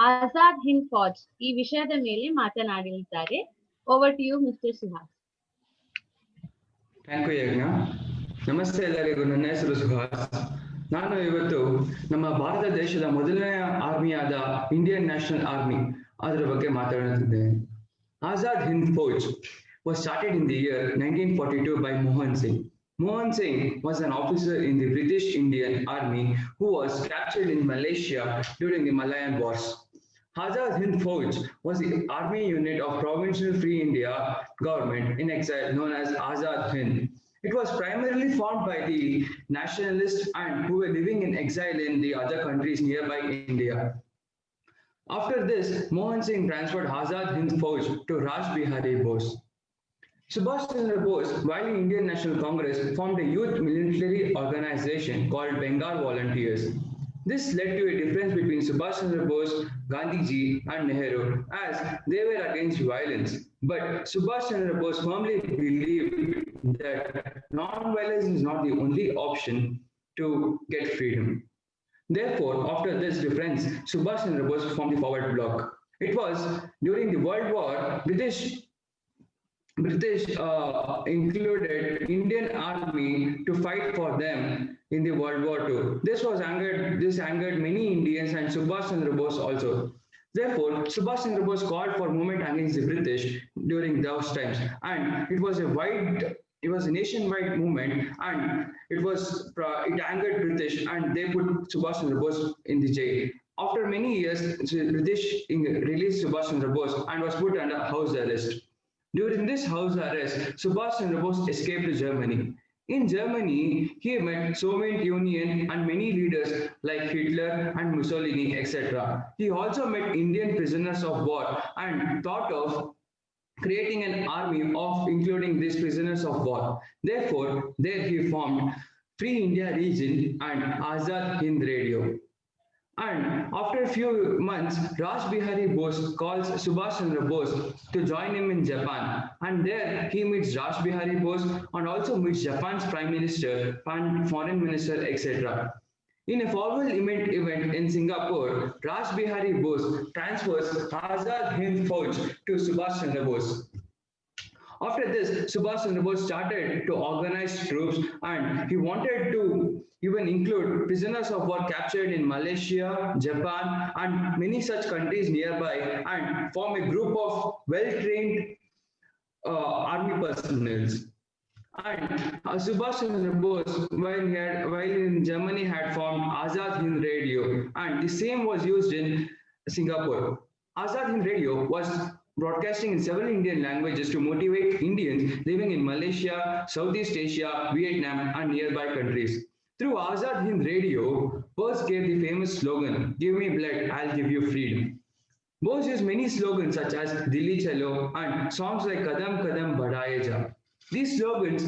ಆಜಾದ್ ಹಿಂದ್ ಫೌಜ್ ಈ ವಿಷಯದ ಮೇಲೆ ಮಾತನಾಡಲಿದ್ದಾರೆ. Over to you mister Suhas. Thank you Yagna. ನಮಸ್ತೆ ಎಲ್ಲರಿಗೂ. ನನ್ನ ಹೆಸರು ಸುಹಾಸ್. ನಾನು ಇವತ್ತು ನಮ್ಮ ಭಾರತ ದೇಶದ ಮೊದಲನೆಯ ಆರ್ಮಿಯಾದ ಇಂಡಿಯನ್ ನ್ಯಾಷನಲ್ ಆರ್ಮಿ ಅದರ ಬಗ್ಗೆ ಮಾತಾಡುತ್ತಿದ್ದೇನೆ. Azad Hind Fauj was started in the year 1942 by Mohan Singh. Mohan Singh was an officer in the British Indian Army who was captured in Malaysia during the Malayan Wars. Azad Hind Fauj was the army unit of Provincial Free India government in exile known as Azad Hind. It was primarily formed by the nationalists and who were living in exile in the other countries nearby India. After this, Mohan Singh transferred Azad Hind Fauj to Raj Bihari Bose. Subhash Chandra Bose, while in Indian National Congress, formed a youth military organization called Bengal Volunteers. This led to a difference between Subhash Chandra Bose, Gandhiji and Nehru, as they were against violence. But Subhash Chandra Bose firmly believed that non-violence is not the only option to get freedom. Therefore, after this difference, Subhash Chandra Bose formed the Forward Bloc. It was during the World War, British included Indian Army to fight for them in the World War II. This angered many Indians and Subhash Chandra Bose also. Therefore, Subhash Chandra Bose called for movement against the British during those times, and it was a nationwide movement, and it angered British, and they put Subhash Chandra Bose in the jail. After many years, British released Subhash Chandra Bose and was put under house arrest. During this house arrest, Subhash Chandra Bose escaped to Germany. In Germany, he met Soviet Union and many leaders like Hitler and Mussolini, etc. He also met Indian prisoners of war and thought of creating an army of including these prisoners of war. Therefore, there he formed Free India Region and Azad Hind Radio. And after a few months, Raj Bihari Bose calls Subhash Chandra Bose to join him in Japan. And there he meets Raj Bihari Bose and also meets Japan's Prime Minister and Foreign Minister, etc. In a formal event in Singapore, Raj Bihari Bose transfers Azad Hind Fauj to Subhash Chandra Bose. After this, Subhash Chandra Bose started to organize troops, and he wanted to even include prisoners of war captured in Malaysia, Japan, and many such countries nearby, and form a group of well-trained army personnel. And Subhash Chandra Bose, while in Germany, had formed Azad Hind Radio, and the same was used in Singapore. Azad Hind Radio was broadcasting in several Indian languages to motivate Indians living in Malaysia, Southeast Asia, Vietnam, and nearby countries. Through Azad Hind Radio, Bose gave the famous slogan, "Give me blood, I'll give you freedom." Bose used many slogans such as Dilli Chalo and songs like Kadam Kadam Badhaye Ja. These slogans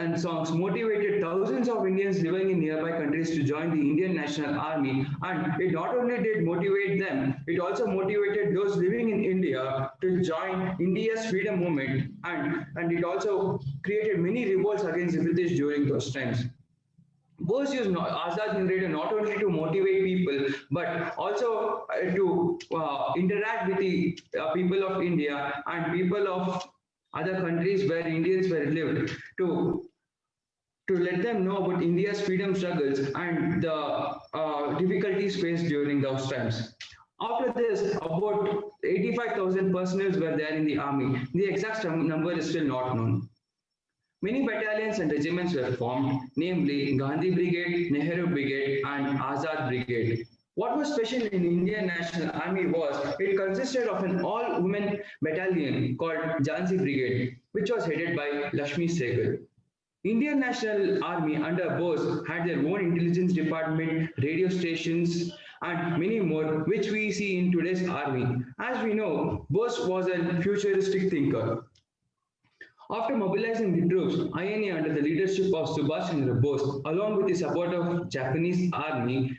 and songs motivated thousands of Indians living in nearby countries to join the Indian National Army, and it not only did motivate them, it also motivated those living in India to join India's freedom movement, and it also created many revolts against the British during those times. Bose used Azad Hind Radio not only to motivate people, but also to interact with the people of India and people of other countries where Indians were lived, to let them know about India's freedom struggles and the difficulties faced during those times. After this, about 85,000 personnel were there in the army. The exact number is still not known. Many battalions and regiments were formed, namely Gandhi Brigade, Nehru Brigade, and Azad Brigade. What was special in Indian National Army was it consisted of an all-women battalion called Jhansi Brigade, which was headed by Lakshmi Sehgal. Indian National Army under Bose had their own intelligence department, radio stations, and many more, which we see in today's army. As we know, Bose was a futuristic thinker. After mobilizing the troops, INA under the leadership of Subhash Chandra Bose, along with the support of Japanese army,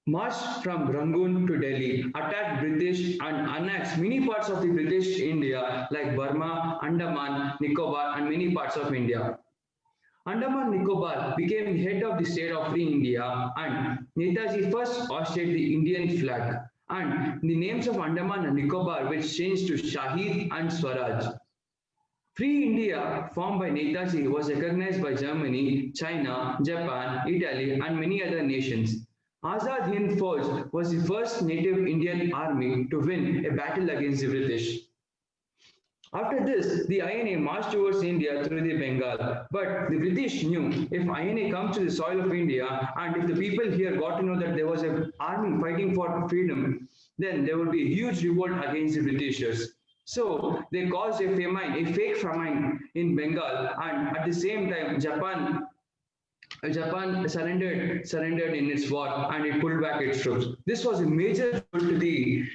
marched from Rangoon to Delhi, attacked British and annexed many parts of the British India like Burma, Andaman, Nicobar, and many parts of India. Andaman Nicobar became the head of the state of Free India, and Netaji first hoisted the Indian flag. And the names of Andaman and Nicobar which changed to Shahid and Swaraj. Free India, formed by Netaji, was recognized by Germany, China, Japan, Italy, and many other nations. Azad Hind Force was the first native Indian army to win a battle against the British. After this, the INA marched towards India through the Bengal. But the British knew if INA comes to the soil of India and if the people here got to know that there was an army fighting for freedom, then there would be a huge revolt against the Britishers. So they caused a famine, a fake famine in Bengal, and at the same time, Japan surrendered in its war and it pulled back its troops. This was a major blow to the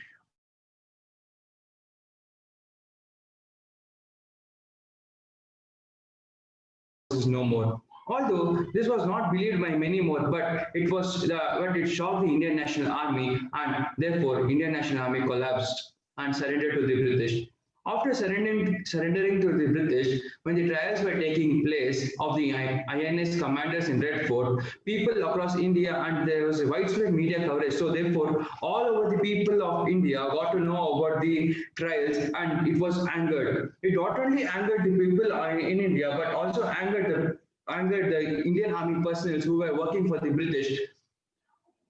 no more. Although this was not believed by many more, but it shocked the Indian National Army, and therefore Indian National Army collapsed and surrendered to the British. After surrendering to the British, when the trials were taking place of the INS commanders in Red Fort, people across India, and there was a widespread media coverage. So therefore, all over the people of India got to know about the trials, and it was angered. It not only angered the people in India, but also angered the Indian army personnel who were working for the British.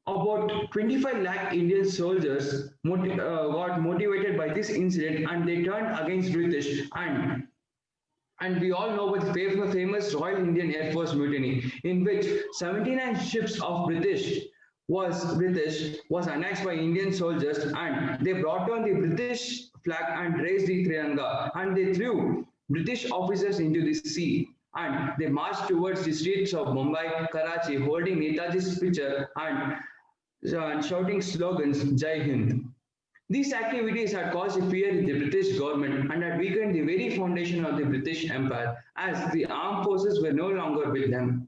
About 25 lakh Indian soldiers got motivated by this incident, and they turned against British. And we all know about the famous Royal Indian Air Force mutiny, in which 79 ships of British was annexed by Indian soldiers, and they brought down the British flag and raised the Tiranga, and they threw British officers into the sea. And they marched towards the streets of Mumbai, Karachi, holding Netaji's picture and shouting slogans, Jai Hind. These activities had caused a fear in the British government and had weakened the very foundation of the British Empire, as the armed forces were no longer with them.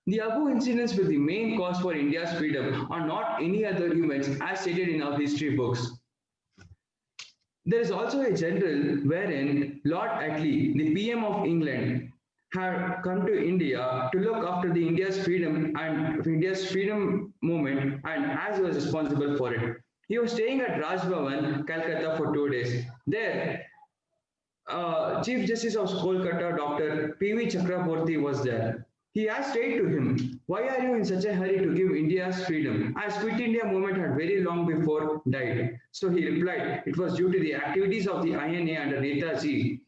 The above incidents were the main cause for India's freedom, or not any other events as stated in our history books. There is also a general wherein Lord Attlee, the PM of England, had come to India to look after the India's freedom movement, and as he was responsible for it. He was staying at Raj Bhavan, Calcutta for 2 days. There, Chief Justice of Kolkata, Dr. P.V. Chakraborty was there. He asked straight to him, why are you in such a hurry to give India's freedom? As Quit India movement had very long before died. So he replied, it was due to the activities of the INA under Netaji,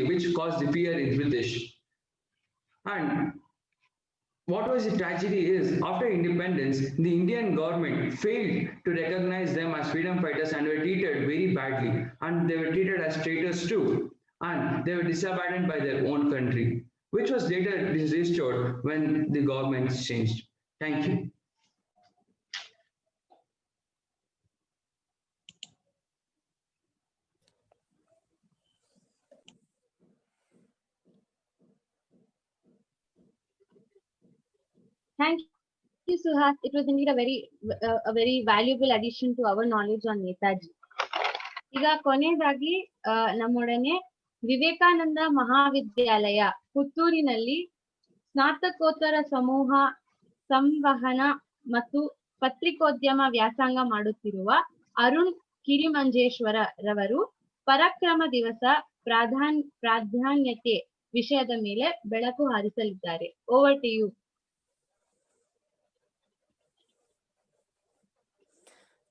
which caused the fear in British. And what was the tragedy is, after independence, the Indian government failed to recognize them as freedom fighters and were treated very badly. And they were treated as traitors too. And they were disabandoned by their own country, which was later restored when the governments changed. Thank you. Thank you, Suhas. It was indeed a very valuable addition to our knowledge on Netaji. ಈಗ ಕೊನೆಯದಾಗಿ ನಮ್ಮೊಡನೆ ವಿವೇಕಾನಂದ ಮಹಾವಿದ್ಯಾಲಯ ಪುತ್ತೂರಿನಲ್ಲಿ ಸ್ನಾತಕೋತ್ತರ ಸಮೂಹ ಸಂವಹನ ಮತ್ತು ಪತ್ರಿಕೋದ್ಯಮ ವ್ಯಾಸಂಗ ಮಾಡುತ್ತಿರುವ ಅರುಣ್ ಕಿರಿಮಂಜೇಶ್ವರ ರವರು ಪರಾಕ್ರಮ ದಿವಸ ಪ್ರಾಧಾನ್ಯತೆ ವಿಷಯದ ಮೇಲೆ ಬೆಳಕು ಹರಿಸಲಿದ್ದಾರೆ. Over to you.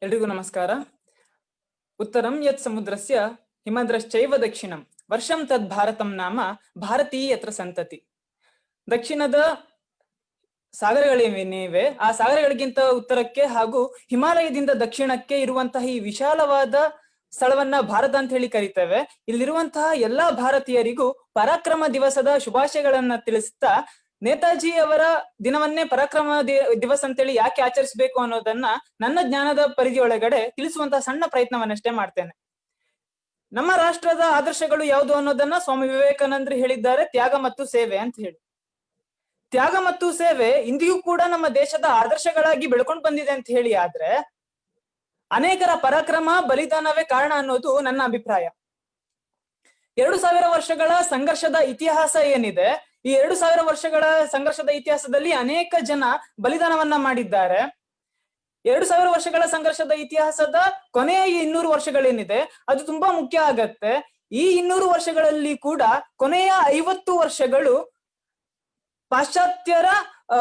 ಎಲ್ರಿಗೂ ನಮಸ್ಕಾರ. ಉತ್ತರಂ ಯತ್ ಸಮುದ್ರಸ್ಯ ಹಿಮದ್ರಶ್ಚೈವ ದಕ್ಷಿಣಂ ವರ್ಷಂ ತದ್ ಭಾರತಂ ನಾಮ ಭಾರತೀಯ ಯತ್ರ ಸಂತತಿ. ದಕ್ಷಿಣದ ಸಾಗರಗಳೇನಿವೆ ಆ ಸಾಗರಗಳಿಗಿಂತ ಉತ್ತರಕ್ಕೆ ಹಾಗೂ ಹಿಮಾಲಯದಿಂದ ದಕ್ಷಿಣಕ್ಕೆ ಇರುವಂತಹ ಈ ವಿಶಾಲವಾದ ಸ್ಥಳವನ್ನ ಭಾರತ ಅಂತ ಹೇಳಿ ಕರೀತೇವೆ. ಇಲ್ಲಿರುವಂತಹ ಎಲ್ಲಾ ಭಾರತೀಯರಿಗೂ ಪರಾಕ್ರಮ ದಿವಸದ ಶುಭಾಶಯಗಳನ್ನ ತಿಳಿಸ್ತಾ ನೇತಾಜಿ ಅವರ ದಿನವನ್ನೇ ಪರಾಕ್ರಮ ದಿವಸ ಅಂತೇಳಿ ಯಾಕೆ ಆಚರಿಸಬೇಕು ಅನ್ನೋದನ್ನ ನನ್ನ ಜ್ಞಾನದ ಪರಿಧಿಯೊಳಗಡೆ ತಿಳಿಸುವಂತಹ ಸಣ್ಣ ಪ್ರಯತ್ನವನ್ನಷ್ಟೇ ಮಾಡ್ತೇನೆ. ನಮ್ಮ ರಾಷ್ಟ್ರದ ಆದರ್ಶಗಳು ಯಾವುದು ಅನ್ನೋದನ್ನ ಸ್ವಾಮಿ ವಿವೇಕಾನಂದರು ಹೇಳಿದ್ದಾರೆ, ತ್ಯಾಗ ಮತ್ತು ಸೇವೆ ಅಂತ ಹೇಳಿ. ತ್ಯಾಗ ಮತ್ತು ಸೇವೆ ಇಂದಿಗೂ ಕೂಡ ನಮ್ಮ ದೇಶದ ಆದರ್ಶಗಳಾಗಿ ಬೆಳ್ಕೊಂಡು ಬಂದಿದೆ ಅಂತ ಹೇಳಿ ಆದ್ರೆ ಅನೇಕರ ಪರಾಕ್ರಮ ಬಲಿದಾನವೇ ಕಾರಣ ಅನ್ನೋದು ನನ್ನ ಅಭಿಪ್ರಾಯ. 2000 ವರ್ಷಗಳ ಸಂಘರ್ಷದ ಇತಿಹಾಸ ಏನಿದೆ, ಈ 2000 ವರ್ಷಗಳ ಸಂಘರ್ಷದ ಇತಿಹಾಸದಲ್ಲಿ ಅನೇಕ ಜನ ಬಲಿದಾನವನ್ನ ಮಾಡಿದ್ದಾರೆ. 2000 ವರ್ಷಗಳ ಸಂಘರ್ಷದ ಇತಿಹಾಸದ ಕೊನೆಯ 200 ವರ್ಷಗಳೇನಿದೆ ಅದು ತುಂಬಾ ಮುಖ್ಯ ಆಗತ್ತೆ. ಈ 200 ವರ್ಷಗಳಲ್ಲಿ ಕೂಡ ಕೊನೆಯ 50 ವರ್ಷಗಳು ಪಾಶ್ಚಾತ್ಯರ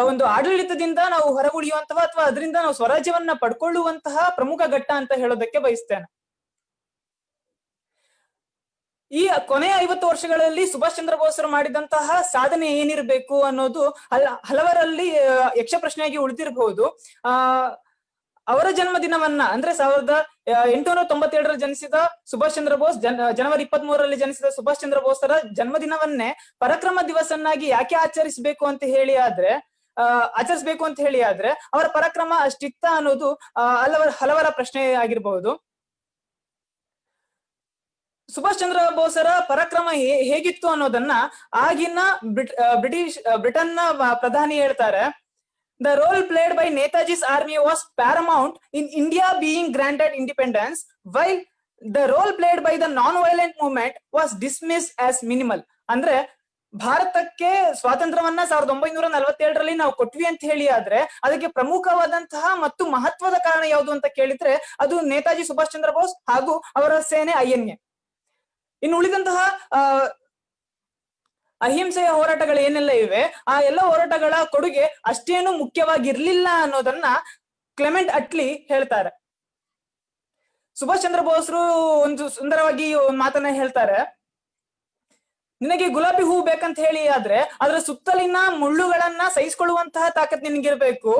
ಒಂದು ಆಡಳಿತದಿಂದ ನಾವು ಹೊರಗುಳಿಯುವಂತಹ ಅಥವಾ ಅದರಿಂದ ನಾವು ಸ್ವರಾಜ್ಯವನ್ನ ಪಡ್ಕೊಳ್ಳುವಂತಹ ಪ್ರಮುಖ ಘಟ್ಟ ಅಂತ ಹೇಳೋದಕ್ಕೆ ಬಯಸ್ತೇನೆ. ಈ ಕೊನೆಯ 50 ವರ್ಷಗಳಲ್ಲಿ ಸುಭಾಷ್ ಚಂದ್ರ ಬೋಸರು ಮಾಡಿದಂತಹ ಸಾಧನೆ ಏನಿರಬೇಕು ಅನ್ನೋದು ಹಲವರಲ್ಲಿ ಯಕ್ಷ ಪ್ರಶ್ನೆಯಾಗಿ ಉಳಿದಿರಬಹುದು. ಅವರ ಜನ್ಮದಿನವನ್ನ ಅಂದ್ರೆ 1897 ಜನಿಸಿದ ಸುಭಾಷ್ ಚಂದ್ರ ಬೋಸ್, ಜನವರಿ 23 ಜನಿಸಿದ ಸುಭಾಷ್ ಚಂದ್ರ ಬೋಸರ ಜನ್ಮದಿನವನ್ನೇ ಪರಾಕ್ರಮ ದಿವಸನ್ನಾಗಿ ಯಾಕೆ ಆಚರಿಸಬೇಕು ಅಂತ ಹೇಳಿ ಆದ್ರೆ ಅವರ ಪರಾಕ್ರಮ ಅಷ್ಟಿತ್ತ ಅನ್ನೋದು ಹಲವರ ಪ್ರಶ್ನೆ ಆಗಿರಬಹುದು. ಸುಭಾಷ್ ಚಂದ್ರ ಬೋಸರ ಪರಾಕ್ರಮ ಹೇಗಿತ್ತು ಅನ್ನೋದನ್ನ ಆಗಿನ ಬ್ರಿಟನ್ನ ಪ್ರಧಾನಿ ಹೇಳ್ತಾರೆ. The role played by Netaji's army was paramount in India being granted independence, while the role played by the non-violent movement was dismissed as minimal. ಅಂದ್ರೆ ಭಾರತಕ್ಕೆ ಸ್ವಾತಂತ್ರ್ಯವನ್ನ 1947 ನಾವು ಕೊಟ್ವಿ ಅಂತ ಹೇಳಿ ಆದ್ರೆ ಅದಕ್ಕೆ ಪ್ರಮುಖವಾದಂತಹ ಮತ್ತು ಮಹತ್ವದ ಕಾರಣ ಯಾವುದು ಅಂತ ಕೇಳಿದ್ರೆ ಅದು ನೇತಾಜಿ ಸುಭಾಷ್ ಚಂದ್ರ ಬೋಸ್ ಹಾಗೂ ಅವರ ಸೇನೆ INA. ಇನ್ನು ಉಳಿದಂತಹ ಅಹಿಂಸೆಯ ಹೋರಾಟಗಳು ಏನೆಲ್ಲ ಇವೆ ಆ ಎಲ್ಲ ಹೋರಾಟಗಳ ಕೊಡುಗೆ ಅಷ್ಟೇನು ಮುಖ್ಯವಾಗಿರ್ಲಿಲ್ಲ ಅನ್ನೋದನ್ನ ಕ್ಲೆಮೆಂಟ್ ಅಟ್ಲಿ ಹೇಳ್ತಾರೆ. ಸುಭಾಷ್ ಚಂದ್ರ ಬೋಸ್ರು ಒಂದು ಸುಂದರವಾಗಿ ಒಂದು ಮಾತನ್ನ ಹೇಳ್ತಾರೆ, ನಿನಗೆ ಗುಲಾಬಿ ಹೂ ಬೇಕಂತ ಹೇಳಿ ಆದ್ರೆ ಅದರ ಸುತ್ತಲಿನ ಮುಳ್ಳುಗಳನ್ನ ಸಹಿಸಿಕೊಳ್ಳುವಂತಹ ತಾಕತ್ ನಿನಗಿರ್ಬೇಕು.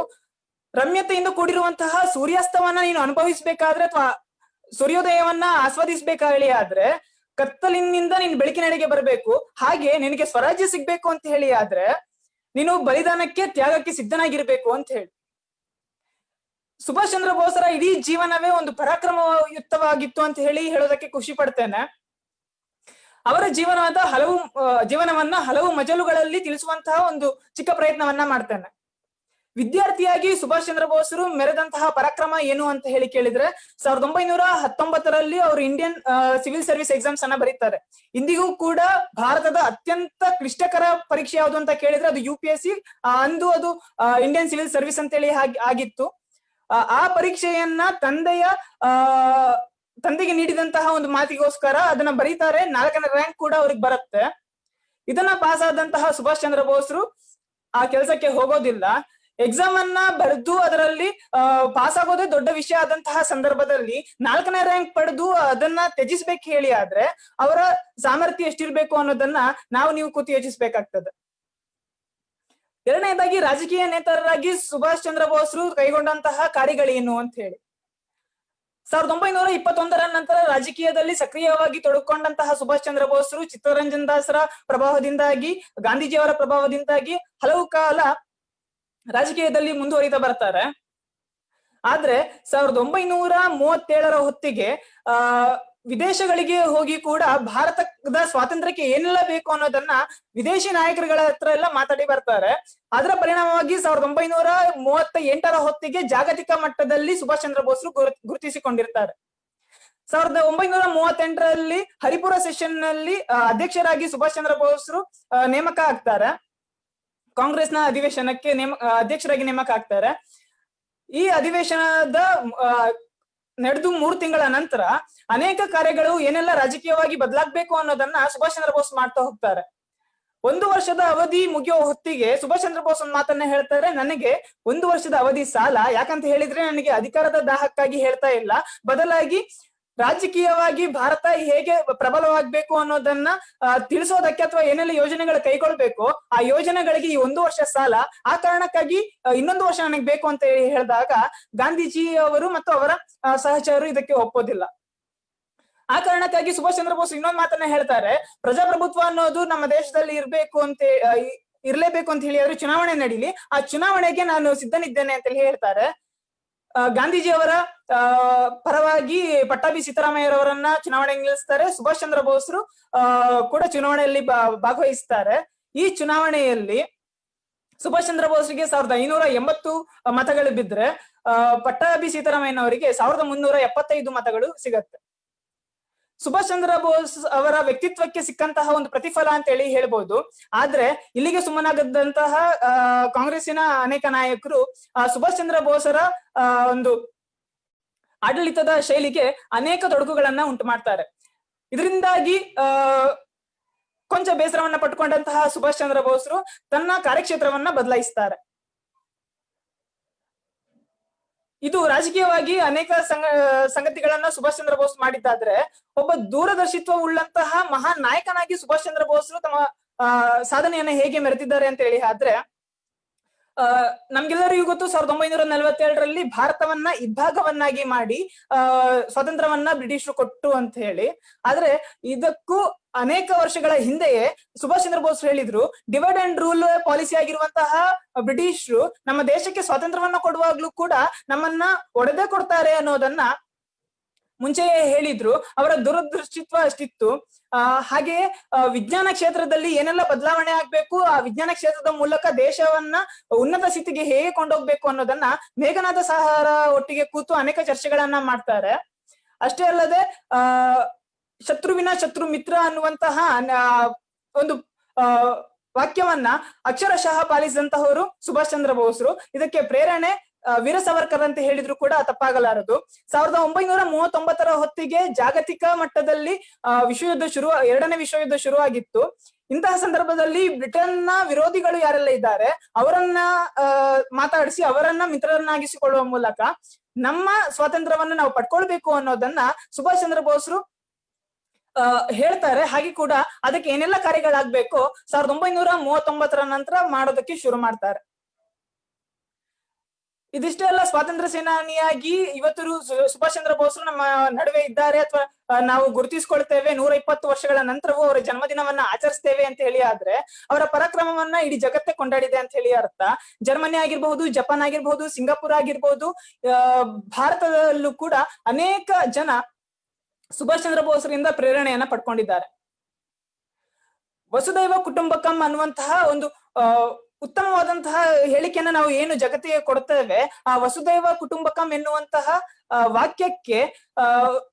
ರಮ್ಯತೆಯಿಂದ ಕೂಡಿರುವಂತಹ ಸೂರ್ಯಾಸ್ತವನ್ನ ನೀನು ಅನುಭವಿಸ್ಬೇಕಾದ್ರೆ ಅಥವಾ ಸೂರ್ಯೋದಯವನ್ನ ಆಸ್ವಾದಿಸ್ಬೇಕಾಗಲಿ ಆದ್ರೆ ಕತ್ತಲಿನಿಂದ ನೀನು ಬೆಳಕಿನೆಡೆಗೆ ಬರಬೇಕು. ಹಾಗೆ ನಿನಗೆ ಸ್ವರಾಜ್ಯ ಸಿಗ್ಬೇಕು ಅಂತ ಹೇಳಿ ಆದ್ರೆ ನೀನು ಬಲಿದಾನಕ್ಕೆ ತ್ಯಾಗಕ್ಕೆ ಸಿದ್ಧನಾಗಿರ್ಬೇಕು ಅಂತ ಹೇಳಿ. ಸುಭಾಷ್ ಚಂದ್ರ ಬೋಸರ ಇಡೀ ಜೀವನವೇ ಒಂದು ಪರಾಕ್ರಮಯುಕ್ತವಾಗಿತ್ತು ಅಂತ ಹೇಳಿ ಹೇಳೋದಕ್ಕೆ ಖುಷಿ ಪಡ್ತೇನೆ. ಅವರ ಜೀವನವನ್ನ ಹಲವು ಮಜಲುಗಳಲ್ಲಿ ತಿಳಿಸುವಂತಹ ಒಂದು ಚಿಕ್ಕ ಪ್ರಯತ್ನವನ್ನ ಮಾಡ್ತೇನೆ. ವಿದ್ಯಾರ್ಥಿಯಾಗಿ ಸುಭಾಷ್ ಚಂದ್ರ ಬೋಸರು ಮೆರೆದಂತಹ ಪರಾಕ್ರಮ ಏನು ಅಂತ ಹೇಳಿ ಕೇಳಿದ್ರೆ 1919 ಅವರು ಇಂಡಿಯನ್ ಸಿವಿಲ್ ಸರ್ವಿಸ್ ಎಕ್ಸಾಮ್ಸ್ ಅನ್ನ ಬರೀತಾರೆ. ಇಂದಿಗೂ ಕೂಡ ಭಾರತದ ಅತ್ಯಂತ ಕ್ಲಿಷ್ಟಕರ ಪರೀಕ್ಷೆ ಯಾವುದು ಅಂತ ಕೇಳಿದ್ರೆ ಅದು UPSC, ಅಂದು ಅದು ಇಂಡಿಯನ್ ಸಿವಿಲ್ ಸರ್ವಿಸ್ ಅಂತೇಳಿ ಆಗಿತ್ತು. ಆ ಪರೀಕ್ಷೆಯನ್ನ ತಂದೆಗೆ ನೀಡಿದಂತಹ ಒಂದು ಮಾತಿಗೋಸ್ಕರ ಅದನ್ನ ಬರೀತಾರೆ. 4ನೇ ರ್ಯಾಂಕ್ ಕೂಡ ಅವ್ರಿಗೆ ಬರುತ್ತೆ. ಇದನ್ನ ಪಾಸ್ ಆದಂತಹ ಸುಭಾಷ್ ಚಂದ್ರ ಬೋಸರು ಆ ಕೆಲಸಕ್ಕೆ ಹೋಗೋದಿಲ್ಲ. ಎಕ್ಸಾಮ್ ಅನ್ನ ಬರೆದು ಅದರಲ್ಲಿ ಪಾಸ್ ಆಗೋದೇ ದೊಡ್ಡ ವಿಷಯ ಆದಂತಹ ಸಂದರ್ಭದಲ್ಲಿ 4ನೇ ರ್ಯಾಂಕ್ ಪಡೆದು ಅದನ್ನ ತ್ಯಜಿಸ್ಬೇಕು ಹೇಳಿ ಆದ್ರೆ ಅವರ ಸಾಮರ್ಥ್ಯ ಎಷ್ಟಿರ್ಬೇಕು ಅನ್ನೋದನ್ನ ನೀವು ಕೂತು ಯೋಚಿಸ್ಬೇಕಾಗ್ತದೆ. ಎರಡನೇದಾಗಿ ರಾಜಕೀಯ ನೇತಾರರಾಗಿ ಸುಭಾಷ್ ಚಂದ್ರ ಬೋಸರು ಕೈಗೊಂಡಂತಹ ಕಾರ್ಯಗಳೇನು ಅಂತ ಹೇಳಿ 1921 ನಂತರ ರಾಜಕೀಯದಲ್ಲಿ ಸಕ್ರಿಯವಾಗಿ ತೊಡಕೊಂಡಂತಹ ಸುಭಾಷ್ ಚಂದ್ರ ಬೋಸರು ಚಿತ್ತರಂಜನ್ ದಾಸರ ಪ್ರಭಾವದಿಂದಾಗಿ, ಗಾಂಧೀಜಿಯವರ ಪ್ರಭಾವದಿಂದಾಗಿ ಹಲವು ಕಾಲ ರಾಜಕೀಯದಲ್ಲಿ ಮುಂದುವರಿತಾ ಬರ್ತಾರೆ. ಆದ್ರೆ 1937 ಹೊತ್ತಿಗೆ ವಿದೇಶಗಳಿಗೆ ಹೋಗಿ ಕೂಡ ಭಾರತದ ಸ್ವಾತಂತ್ರ್ಯಕ್ಕೆ ಏನೆಲ್ಲ ಬೇಕು ಅನ್ನೋದನ್ನ ವಿದೇಶಿ ನಾಯಕರುಗಳ ಹತ್ರ ಎಲ್ಲ ಮಾತಾಡಿ ಬರ್ತಾರೆ. ಅದರ ಪರಿಣಾಮವಾಗಿ 1938 ಹೊತ್ತಿಗೆ ಜಾಗತಿಕ ಮಟ್ಟದಲ್ಲಿ ಸುಭಾಷ್ ಚಂದ್ರ ಬೋಸರು ಗುರುತಿಸಿಕೊಂಡಿರ್ತಾರೆ. 1938ರಲ್ಲಿ ಹರಿಪುರ ಸೆಷನ್ ನಲ್ಲಿ ಅಧ್ಯಕ್ಷರಾಗಿ ಸುಭಾಷ್ ಚಂದ್ರ ಬೋಸ್ರು ನೇಮಕ ಆಗ್ತಾರೆ. ಕಾಂಗ್ರೆಸ್ನ ಅಧಿವೇಶನಕ್ಕೆ ಅಧ್ಯಕ್ಷರಾಗಿ ನೇಮಕ ಆಗ್ತಾರೆ. ಈ ಅಧಿವೇಶನದ ನಡೆದು 3 ತಿಂಗಳ ನಂತರ ಅನೇಕ ಕಾರ್ಯಗಳು ಏನೆಲ್ಲ ರಾಜಕೀಯವಾಗಿ ಬದಲಾಗಬೇಕು ಅನ್ನೋದನ್ನ ಸುಭಾಷ್ ಚಂದ್ರ ಬೋಸ್ ಮಾಡ್ತಾ ಹೋಗ್ತಾರೆ. 1 ವರ್ಷದ ಅವಧಿ ಮುಗಿಯೋ ಹೊತ್ತಿಗೆ ಸುಭಾಷ್ ಚಂದ್ರ ಬೋಸ್ ಒಂದ್ ಮಾತನ್ನ ಹೇಳ್ತಾರೆ, ನನಗೆ 1 ವರ್ಷದ ಅವಧಿ ಸಾಲ. ಯಾಕಂತ ಹೇಳಿದ್ರೆ ನನಗೆ ಅಧಿಕಾರದ ದಾಹಕ್ಕಾಗಿ ಹೇಳ್ತಾ ಇಲ್ಲ, ಬದಲಾಗಿ ರಾಜಕೀಯವಾಗಿ ಭಾರತ ಹೇಗೆ ಪ್ರಬಲವಾಗಬೇಕು ಅನ್ನೋದನ್ನ ತಿಳಿಸೋದಕ್ಕೆ ಅಥವಾ ಏನೆಲ್ಲ ಯೋಜನೆಗಳು ಕೈಗೊಳ್ಬೇಕು ಆ ಯೋಜನೆಗಳಿಗೆ ಈ 1 ವರ್ಷ ಸಾಲ, ಆ ಕಾರಣಕ್ಕಾಗಿ ಇನ್ನೊಂದು ವರ್ಷ ನನಗೆ ಬೇಕು ಅಂತ ಹೇಳಿದಾಗ ಗಾಂಧೀಜಿ ಅವರು ಮತ್ತು ಅವರ ಸಹಚರರು ಇದಕ್ಕೆ ಒಪ್ಪೋದಿಲ್ಲ. ಆ ಕಾರಣಕ್ಕಾಗಿ ಸುಭಾಷ್ ಚಂದ್ರ ಬೋಸ್ ಇನ್ನೊಂದು ಮಾತನ್ನ ಹೇಳ್ತಾರೆ, ಪ್ರಜಾಪ್ರಭುತ್ವ ಅನ್ನೋದು ನಮ್ಮ ದೇಶದಲ್ಲಿ ಇರ್ಲೇಬೇಕು ಅಂತ ಹೇಳಿ ಅವರು ಚುನಾವಣೆ ನಡೀಲಿ, ಆ ಚುನಾವಣೆಗೆ ನಾನು ಸಿದ್ಧನಿದ್ದೇನೆ ಅಂತ ಹೇಳ್ತಾರೆ. ಗಾಂಧೀಜಿಯವರ ಪರವಾಗಿ ಪಟ್ಟಾಭಿ ಸಿದ್ದರಾಮಯ್ಯರವರನ್ನ ಚುನಾವಣೆಗೆ ನಿಲ್ಲಿಸ್ತಾರೆ. ಸುಭಾಷ್ ಚಂದ್ರ ಬೋಸ್ರು ಕೂಡ ಚುನಾವಣೆಯಲ್ಲಿ ಭಾಗವಹಿಸ್ತಾರೆ. ಈ ಚುನಾವಣೆಯಲ್ಲಿ ಸುಭಾಷ್ ಚಂದ್ರ ಬೋಸ್ರಿಗೆ 1580 ಮತಗಳು ಬಿದ್ರೆ ಪಟ್ಟಾಭಿ ಸಿದ್ದರಾಮಯ್ಯನವರಿಗೆ 1375 ಮತಗಳು ಸಿಗತ್ತೆ. ಸುಭಾಷ್ ಚಂದ್ರ ಬೋಸ್ ಅವರ ವ್ಯಕ್ತಿತ್ವಕ್ಕೆ ಸಿಕ್ಕಂತಹ ಒಂದು ಪ್ರತಿಫಲ ಅಂತ ಹೇಳಿ ಹೇಳ್ಬೋದು. ಆದ್ರೆ ಇಲ್ಲಿಗೆ ಸುಮ್ಮನಾಗದಂತಹ ಕಾಂಗ್ರೆಸ್ಸಿನ ಅನೇಕ ನಾಯಕರು ಸುಭಾಷ್ ಚಂದ್ರ ಬೋಸರ ಒಂದು ಆಡಳಿತದ ಶೈಲಿಗೆ ಅನೇಕ ತೊಡಕುಗಳನ್ನ ಉಂಟು ಮಾಡ್ತಾರೆ. ಇದರಿಂದಾಗಿ ಕೊಂಚ ಬೇಸರವನ್ನ ಪಟ್ಟುಕೊಂಡಂತಹ ಸುಭಾಷ್ ಚಂದ್ರ ಬೋಸ್ರು ತನ್ನ ಕಾರ್ಯಕ್ಷೇತ್ರವನ್ನ ಬದಲಾಯಿಸ್ತಾರೆ. ಇದು ರಾಜಕೀಯವಾಗಿ ಅನೇಕ ಸಂಗತಿಗಳನ್ನ ಸುಭಾಷ್ ಚಂದ್ರ ಬೋಸ್ ಮಾಡಿದ್ದಾದ್ರೆ, ಒಬ್ಬ ದೂರದರ್ಶಿತ್ವ ಉಳ್ಳಂತಹ ಮಹಾನ್ ನಾಯಕನಾಗಿ ಸುಭಾಷ್ ಚಂದ್ರ ಬೋಸ್ರು ತಮ್ಮ ಸಾಧನೆಯನ್ನ ಹೇಗೆ ಮೆರೆದಿದ್ದಾರೆ ಅಂತ ಹೇಳಿ ಆದ್ರೆ, ನಮ್ಗೆಲ್ಲರಿಗೂ ಗೊತ್ತು 1947ರಲ್ಲಿ ಭಾರತವನ್ನ ಇಬ್ಬಾಗವನ್ನಾಗಿ ಮಾಡಿ ಸ್ವಾತಂತ್ರ್ಯವನ್ನ ಬ್ರಿಟಿಷರು ಕೊಟ್ಟು ಅಂತ ಹೇಳಿ. ಆದ್ರೆ ಇದಕ್ಕೂ ಅನೇಕ ವರ್ಷಗಳ ಹಿಂದೆಯೇ ಸುಭಾಷ್ ಚಂದ್ರ ಬೋಸ್ ಹೇಳಿದ್ರು, ಡಿವೈಡ್ ಅಂಡ್ ರೂಲ್ ಪಾಲಿಸಿ ಆಗಿರುವಂತಹ ಬ್ರಿಟಿಷರು ನಮ್ಮ ದೇಶಕ್ಕೆ ಸ್ವಾತಂತ್ರ್ಯವನ್ನ ಕೊಡುವಾಗ್ಲೂ ಕೂಡ ನಮ್ಮನ್ನ ಒಡೆದೇ ಕೊಡ್ತಾರೆ ಅನ್ನೋದನ್ನ ಮುಂಚೆಯೇ ಹೇಳಿದ್ರು. ಅವರ ದೂರದೃಷ್ಟಿತ್ವ ಅಷ್ಟಿತ್ತು. ಹಾಗೆಯೇ ವಿಜ್ಞಾನ ಕ್ಷೇತ್ರದಲ್ಲಿ ಏನೆಲ್ಲ ಬದಲಾವಣೆ ಆಗ್ಬೇಕು, ಆ ವಿಜ್ಞಾನ ಕ್ಷೇತ್ರದ ಮೂಲಕ ದೇಶವನ್ನ ಉನ್ನತ ಸ್ಥಿತಿಗೆ ಹೇಗೆ ಕೊಂಡೋಗ್ಬೇಕು ಅನ್ನೋದನ್ನ ಮೇಘನಾದ ಸಹಾರ ಒಟ್ಟಿಗೆ ಕೂತು ಅನೇಕ ಚರ್ಚೆಗಳನ್ನ ಮಾಡ್ತಾರೆ. ಅಷ್ಟೇ ಅಲ್ಲದೆ ಶತ್ರುವಿನ ಶತ್ರು ಮಿತ್ರ ಅನ್ನುವಂತಹ ಒಂದು ವಾಕ್ಯವನ್ನ ಅಕ್ಷರಶಃ ಪಾಲಿಸಿದಂತಹವರು ಸುಭಾಷ್ ಚಂದ್ರ ಬೋಸ್ರು. ಇದಕ್ಕೆ ಪ್ರೇರಣೆ ವೀರ ಸಾವರ್ಕರ್ ಅಂತ ಹೇಳಿದ್ರು ಕೂಡ ತಪ್ಪಾಗಲಾರದು. 1939ರ ಹೊತ್ತಿಗೆ ಜಾಗತಿಕ ಮಟ್ಟದಲ್ಲಿ ಎರಡನೇ ವಿಶ್ವಯುದ್ಧ ಶುರುವಾಗಿತ್ತು. ಇಂತಹ ಸಂದರ್ಭದಲ್ಲಿ ಬ್ರಿಟನ್ನ ವಿರೋಧಿಗಳು ಯಾರೆಲ್ಲ ಇದ್ದಾರೆ ಅವರನ್ನ ಮಾತಾಡಿಸಿ ಅವರನ್ನ ಮಿತ್ರರನ್ನಾಗಿಸಿಕೊಳ್ಳುವ ಮೂಲಕ ನಮ್ಮ ಸ್ವಾತಂತ್ರ್ಯವನ್ನ ನಾವು ಪಡ್ಕೊಳ್ಬೇಕು ಅನ್ನೋದನ್ನ ಸುಭಾಷ್ ಚಂದ್ರ ಬೋಸ್ರು ಹೇಳ್ತಾರೆ. ಹಾಗೆ ಕೂಡ ಅದಕ್ಕೆ ಏನೆಲ್ಲ ಕಾರ್ಯಗಳಾಗ್ಬೇಕು 1939ರ ನಂತರ ಮಾಡೋದಕ್ಕೆ ಶುರು ಮಾಡ್ತಾರೆ. ಇದಿಷ್ಟೇ ಅಲ್ಲ, ಸ್ವಾತಂತ್ರ್ಯ ಸೇನಾನಿಯಾಗಿ ಇವತ್ತು ಸುಭಾಷ್ ಚಂದ್ರ ಬೋಸ್ರು ನಮ್ಮ ನಡುವೆ ಇದ್ದಾರೆ ಅಥವಾ ನಾವು ಗುರುತಿಸ್ಕೊಳ್ತೇವೆ. 120 ವರ್ಷಗಳ ನಂತರವೂ ಅವರ ಜನ್ಮದಿನವನ್ನ ಆಚರಿಸ್ತೇವೆ ಅಂತ ಹೇಳಿ ಆದ್ರೆ ಅವರ ಪರಾಕ್ರಮವನ್ನ ಇಡೀ ಜಗತ್ತೇ ಕೊಂಡಾಡಿದೆ ಅಂತ ಹೇಳಿ ಅರ್ಥ. ಜರ್ಮನಿ ಆಗಿರ್ಬಹುದು, ಜಪಾನ್ ಆಗಿರ್ಬಹುದು, ಸಿಂಗಾಪುರ್ ಆಗಿರ್ಬಹುದು, ಭಾರತದಲ್ಲೂ ಕೂಡ ಅನೇಕ ಜನ ಸುಭಾಷ್ ಚಂದ್ರ ಬೋಸ್ರಿಂದ ಪ್ರೇರಣೆಯನ್ನ ಪಡ್ಕೊಂಡಿದ್ದಾರೆ. ವಸುದೈವ ಕುಟುಂಬಕಂ ಅನ್ನುವಂತಹ ಒಂದು ಉತ್ತಮವಾದಂತಹ ಹೇಳಿಕೆಯನ್ನ ನಾವು ಏನು ಜಗತ್ತಿಗೆ ಕೊಡ್ತೇವೆ, ಆ ವಸುದೈವ ಕುಟುಂಬಕಂ ಎನ್ನುವಂತಹ ವಾಕ್ಯಕ್ಕೆ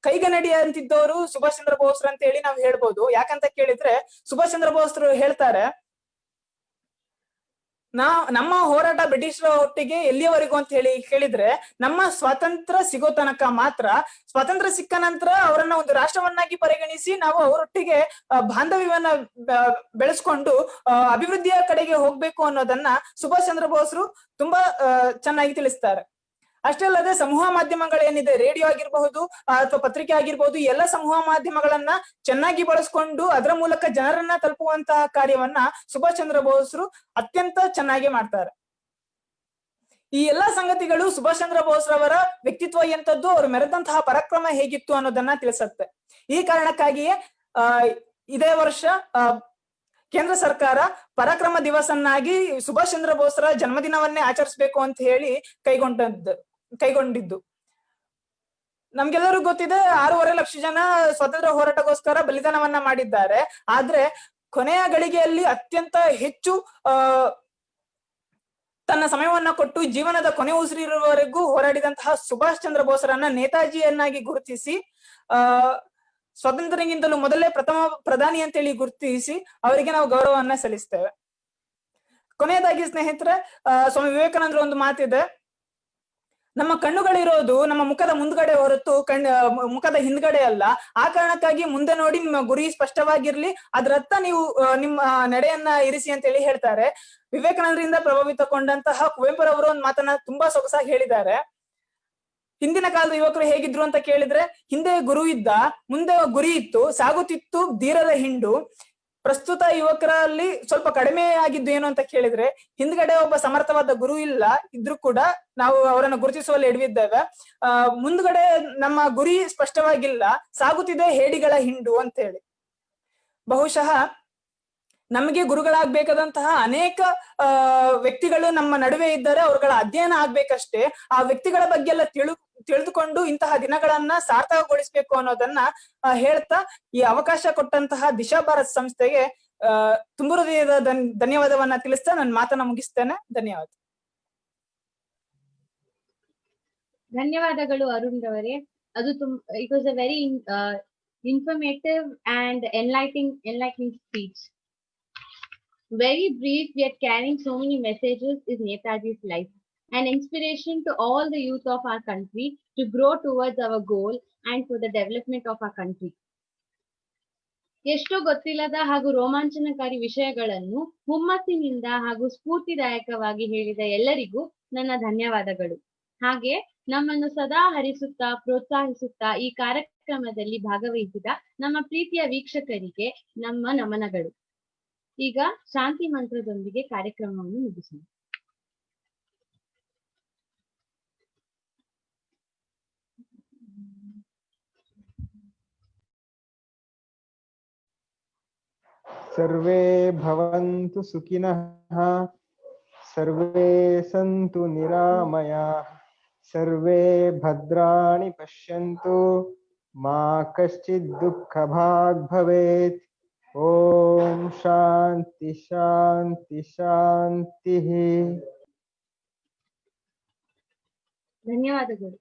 ಕೈಗನ್ನಡಿ ಅಂತಿದ್ದವರು ಸುಭಾಷ್ ಚಂದ್ರ ಬೋಸ್ರು ಅಂತ ಹೇಳಿ ನಾವು ಹೇಳ್ಬೋದು. ಯಾಕಂತ ಕೇಳಿದ್ರೆ ಸುಭಾಷ್ ಚಂದ್ರ ಬೋಸ್ರು ಹೇಳ್ತಾರೆ, ನಮ್ಮ ಹೋರಾಟ ಬ್ರಿಟಿಷರ ಒಟ್ಟಿಗೆ ಎಲ್ಲಿಯವರೆಗೂ ಅಂತ ಹೇಳಿ ಕೇಳಿದ್ರೆ ನಮ್ಮ ಸ್ವಾತಂತ್ರ್ಯ ಸಿಗೋ ತನಕ ಮಾತ್ರ. ಸ್ವಾತಂತ್ರ್ಯ ಸಿಕ್ಕ ನಂತರ ಅವರನ್ನ ಒಂದು ರಾಷ್ಟ್ರವನ್ನಾಗಿ ಪರಿಗಣಿಸಿ ನಾವು ಅವರೊಟ್ಟಿಗೆ ಬಾಂಧವ್ಯವನ್ನ ಬೆಳೆಸ್ಕೊಂಡು ಅಭಿವೃದ್ಧಿಯ ಕಡೆಗೆ ಹೋಗ್ಬೇಕು ಅನ್ನೋದನ್ನ ಸುಭಾಷ್ ಚಂದ್ರ ಬೋಸ್ರು ತುಂಬಾ ಚೆನ್ನಾಗಿ ತಿಳಿಸ್ತಾರೆ. ಅಷ್ಟೇ ಅಲ್ಲದೆ ಸಮೂಹ ಮಾಧ್ಯಮಗಳೇನಿದೆ, ರೇಡಿಯೋ ಆಗಿರಬಹುದು ಅಥವಾ ಪತ್ರಿಕೆ ಆಗಿರ್ಬಹುದು, ಎಲ್ಲ ಸಮೂಹ ಮಾಧ್ಯಮಗಳನ್ನ ಚೆನ್ನಾಗಿ ಬಳಸ್ಕೊಂಡು ಅದರ ಮೂಲಕ ಜನರನ್ನ ತಲುಪುವಂತಹ ಕಾರ್ಯವನ್ನ ಸುಭಾಷ್ ಚಂದ್ರ ಬೋಸ್ರು ಅತ್ಯಂತ ಚೆನ್ನಾಗಿ ಮಾಡ್ತಾರೆ. ಈ ಎಲ್ಲಾ ಸಂಗತಿಗಳು ಸುಭಾಷ್ ಚಂದ್ರ ಬೋಸ್ರವರ ವ್ಯಕ್ತಿತ್ವ ಎಂತದ್ದು, ಅವರು ಮೆರೆದಂತಹ ಪರಾಕ್ರಮ ಹೇಗಿತ್ತು ಅನ್ನೋದನ್ನ ತಿಳಿಸುತ್ತೆ. ಈ ಕಾರಣಕ್ಕಾಗಿಯೇ ಇದೇ ವರ್ಷ ಕೇಂದ್ರ ಸರ್ಕಾರ ಪರಾಕ್ರಮ ದಿವಸನ್ನಾಗಿ ಸುಭಾಷ್ ಚಂದ್ರ ಬೋಸ್ರ ಜನ್ಮದಿನವನ್ನೇ ಆಚರಿಸಬೇಕು ಅಂತ ಹೇಳಿ ಕೈಗೊಂಡಿದ್ದು. ನಮ್ಗೆಲ್ಲರೂ ಗೊತ್ತಿದೆ, 6.5 ಲಕ್ಷ ಜನ ಸ್ವಾತಂತ್ರ್ಯ ಹೋರಾಟಗೋಸ್ಕರ ಬಲಿದಾನವನ್ನ ಮಾಡಿದ್ದಾರೆ. ಆದ್ರೆ ಕೊನೆಯ ಗಳಿಗೆಯಲ್ಲಿ ಅತ್ಯಂತ ಹೆಚ್ಚು ತನ್ನ ಸಮಯವನ್ನ ಕೊಟ್ಟು ಜೀವನದ ಕೊನೆ ಉಸಿರಿರುವವರೆಗೂ ಹೋರಾಡಿದಂತಹ ಸುಭಾಷ್ ಚಂದ್ರ ಬೋಸ್ರನ್ನ ನೇತಾಜಿಯನ್ನಾಗಿ ಗುರುತಿಸಿ ಸ್ವತಂತ್ರಗಿಂತಲೂ ಮೊದಲೇ ಪ್ರಥಮ ಪ್ರಧಾನಿ ಅಂತೇಳಿ ಗುರುತಿಸಿ ಅವರಿಗೆ ನಾವು ಗೌರವವನ್ನ ಸಲ್ಲಿಸ್ತೇವೆ. ಕೊನೆಯದಾಗಿ ಸ್ನೇಹಿತರೆ, ಸ್ವಾಮಿ ವಿವೇಕಾನಂದರ ಒಂದು ಮಾತಿದೆ, ನಮ್ಮ ಕಣ್ಣುಗಳಿರೋದು ನಮ್ಮ ಮುಖದ ಮುಂದ್ಗಡೆ ಹೊರತು ಮುಖದ ಹಿಂದ್ಗಡೆ ಅಲ್ಲ. ಆ ಕಾರಣಕ್ಕಾಗಿ ಮುಂದೆ ನೋಡಿ ನಿಮ್ಮ ಗುರಿ ಸ್ಪಷ್ಟವಾಗಿರ್ಲಿ, ಅದರತ್ತ ನೀವು ನಿಮ್ಮ ನಡೆಯನ್ನ ಇರಿಸಿ ಅಂತ ಹೇಳಿ ಹೇಳ್ತಾರೆ. ವಿವೇಕಾನಂದರಿಂದ ಪ್ರಭಾವಿತಗೊಂಡಂತಹ ಕುವೆಂಪುರವರು ಒಂದು ಮಾತನ್ನ ತುಂಬಾ ಸೊಗಸಾಗಿ ಹೇಳಿದ್ದಾರೆ. ಹಿಂದಿನ ಕಾಲದ ಯುವಕರು ಹೇಗಿದ್ರು ಅಂತ ಕೇಳಿದ್ರೆ, ಹಿಂದೆ ಗುರು ಇದ್ದ, ಮುಂದೆ ಗುರಿ ಇತ್ತು, ಸಾಗುತ್ತಿತ್ತು ಧೀರದ ಹಿಂಡು. ಪ್ರಸ್ತುತ ಯುವಕರಲ್ಲಿ ಸ್ವಲ್ಪ ಕಡಿಮೆ ಆಗಿದ್ದು ಏನು ಅಂತ ಕೇಳಿದ್ರೆ, ಹಿಂದ್ಗಡೆ ಒಬ್ಬ ಸಮರ್ಥವಾದ ಗುರು ಇಲ್ಲ, ಇದ್ರೂ ಕೂಡ ನಾವು ಅವರನ್ನು ಗುರುತಿಸುವಲ್ಲಿ ಎಡವಿದ್ದೇವೆ. ಮುಂದ್ಗಡೆ ನಮ್ಮ ಗುರಿ ಸ್ಪಷ್ಟವಾಗಿಲ್ಲ, ಸಾಗುತ್ತಿದೆ ಹೇಡಿಗಳ ಹಿಂಡು ಅಂತ ಹೇಳಿ. ಬಹುಶಃ ನಮಗೆ ಗುರುಗಳಾಗ್ಬೇಕಾದಂತಹ ಅನೇಕ ವ್ಯಕ್ತಿಗಳು ನಮ್ಮ ನಡುವೆ ಇದ್ದಾರೆ, ಅವರುಗಳ ಅಧ್ಯಯನ ಆಗ್ಬೇಕಷ್ಟೇ. ಆ ವ್ಯಕ್ತಿಗಳ ಬಗ್ಗೆ ಎಲ್ಲ ತಿಳಿದುಕೊಂಡು ಇಂತಹ ದಿನಗಳನ್ನ ಸಾರ್ಥಕಗೊಳಿಸ್ಬೇಕು ಅನ್ನೋದನ್ನ ಹೇಳ್ತಾ, ಈ ಅವಕಾಶ ಕೊಟ್ಟಂತಹ ದಿಶಾ ಭಾರತ್ ಸಂಸ್ಥೆಗೆ ತುಂಬ ಹೃದಯದ ಧನ್ಯವಾದವನ್ನ ತಿಳಿಸ್ತಾ ನನ್ನ ಮಾತನ್ನ ಮುಗಿಸ್ತೇನೆ. ಧನ್ಯವಾದ. ಧನ್ಯವಾದಗಳು ಅರುಣ್ ರವರೇ. ಅದು it was a very informative and enlightening speech. Very brief yet carrying so many messages is Netaji's life, an inspiration to all the youth of our country to grow towards our goal and for the development of our country. ಎಷ್ಟೋ ಗೊತ್ತಿಲ್ಲದ ಹಾಗೂ ರೋಮಾಂಚನಕಾರಿ ವಿಷಯಗಳನ್ನು ಹುಮ್ಮಸ್ಸಿನಿಂದ ಹಾಗೂ ಸ್ಫೂರ್ತಿದಾಯಕವಾಗಿ ಹೇಳಿದ ಎಲ್ಲರಿಗೂ ನನ್ನ ಧನ್ಯವಾದಗಳು. ಹಾಗೆ ನಮ್ಮನ್ನು ಸದಾ ಹರಿಸುತ್ತಾ ಪ್ರೋತ್ಸಾಹಿಸುತ್ತಾ ಈ ಕಾರ್ಯಕ್ರಮದಲ್ಲಿ ಭಾಗವಹಿಸಿದ ನಮ್ಮ ಪ್ರೀತಿಯ ವೀಕ್ಷಕರಿಗೆ ನಮ್ಮ ನಮನಗಳು. ಈಗ ಶಾಂತಿ ಮಂತ್ರದೊಂದಿಗೆ ಕಾರ್ಯಕ್ರಮವನ್ನು ಮುಗಿಸೋಣ. ಸರ್ವೇ ಭವಂತು ಸುಖಿನಃ, ಸರ್ವೇ ಸಂತು ನಿರಾಮಯಾಃ, ಸರ್ವೇ ಭದ್ರಾಣಿ ಪಶ್ಯಂತು, ಮಾ ಕಶ್ಚಿತ್ ದುಃಖಭಾಗ್ ಭವೇತ್. ಓಂ ಶಾಂತಿ ಶಾಂತಿ ಶಾಂತಿ. ಧನ್ಯವಾದಗಳು.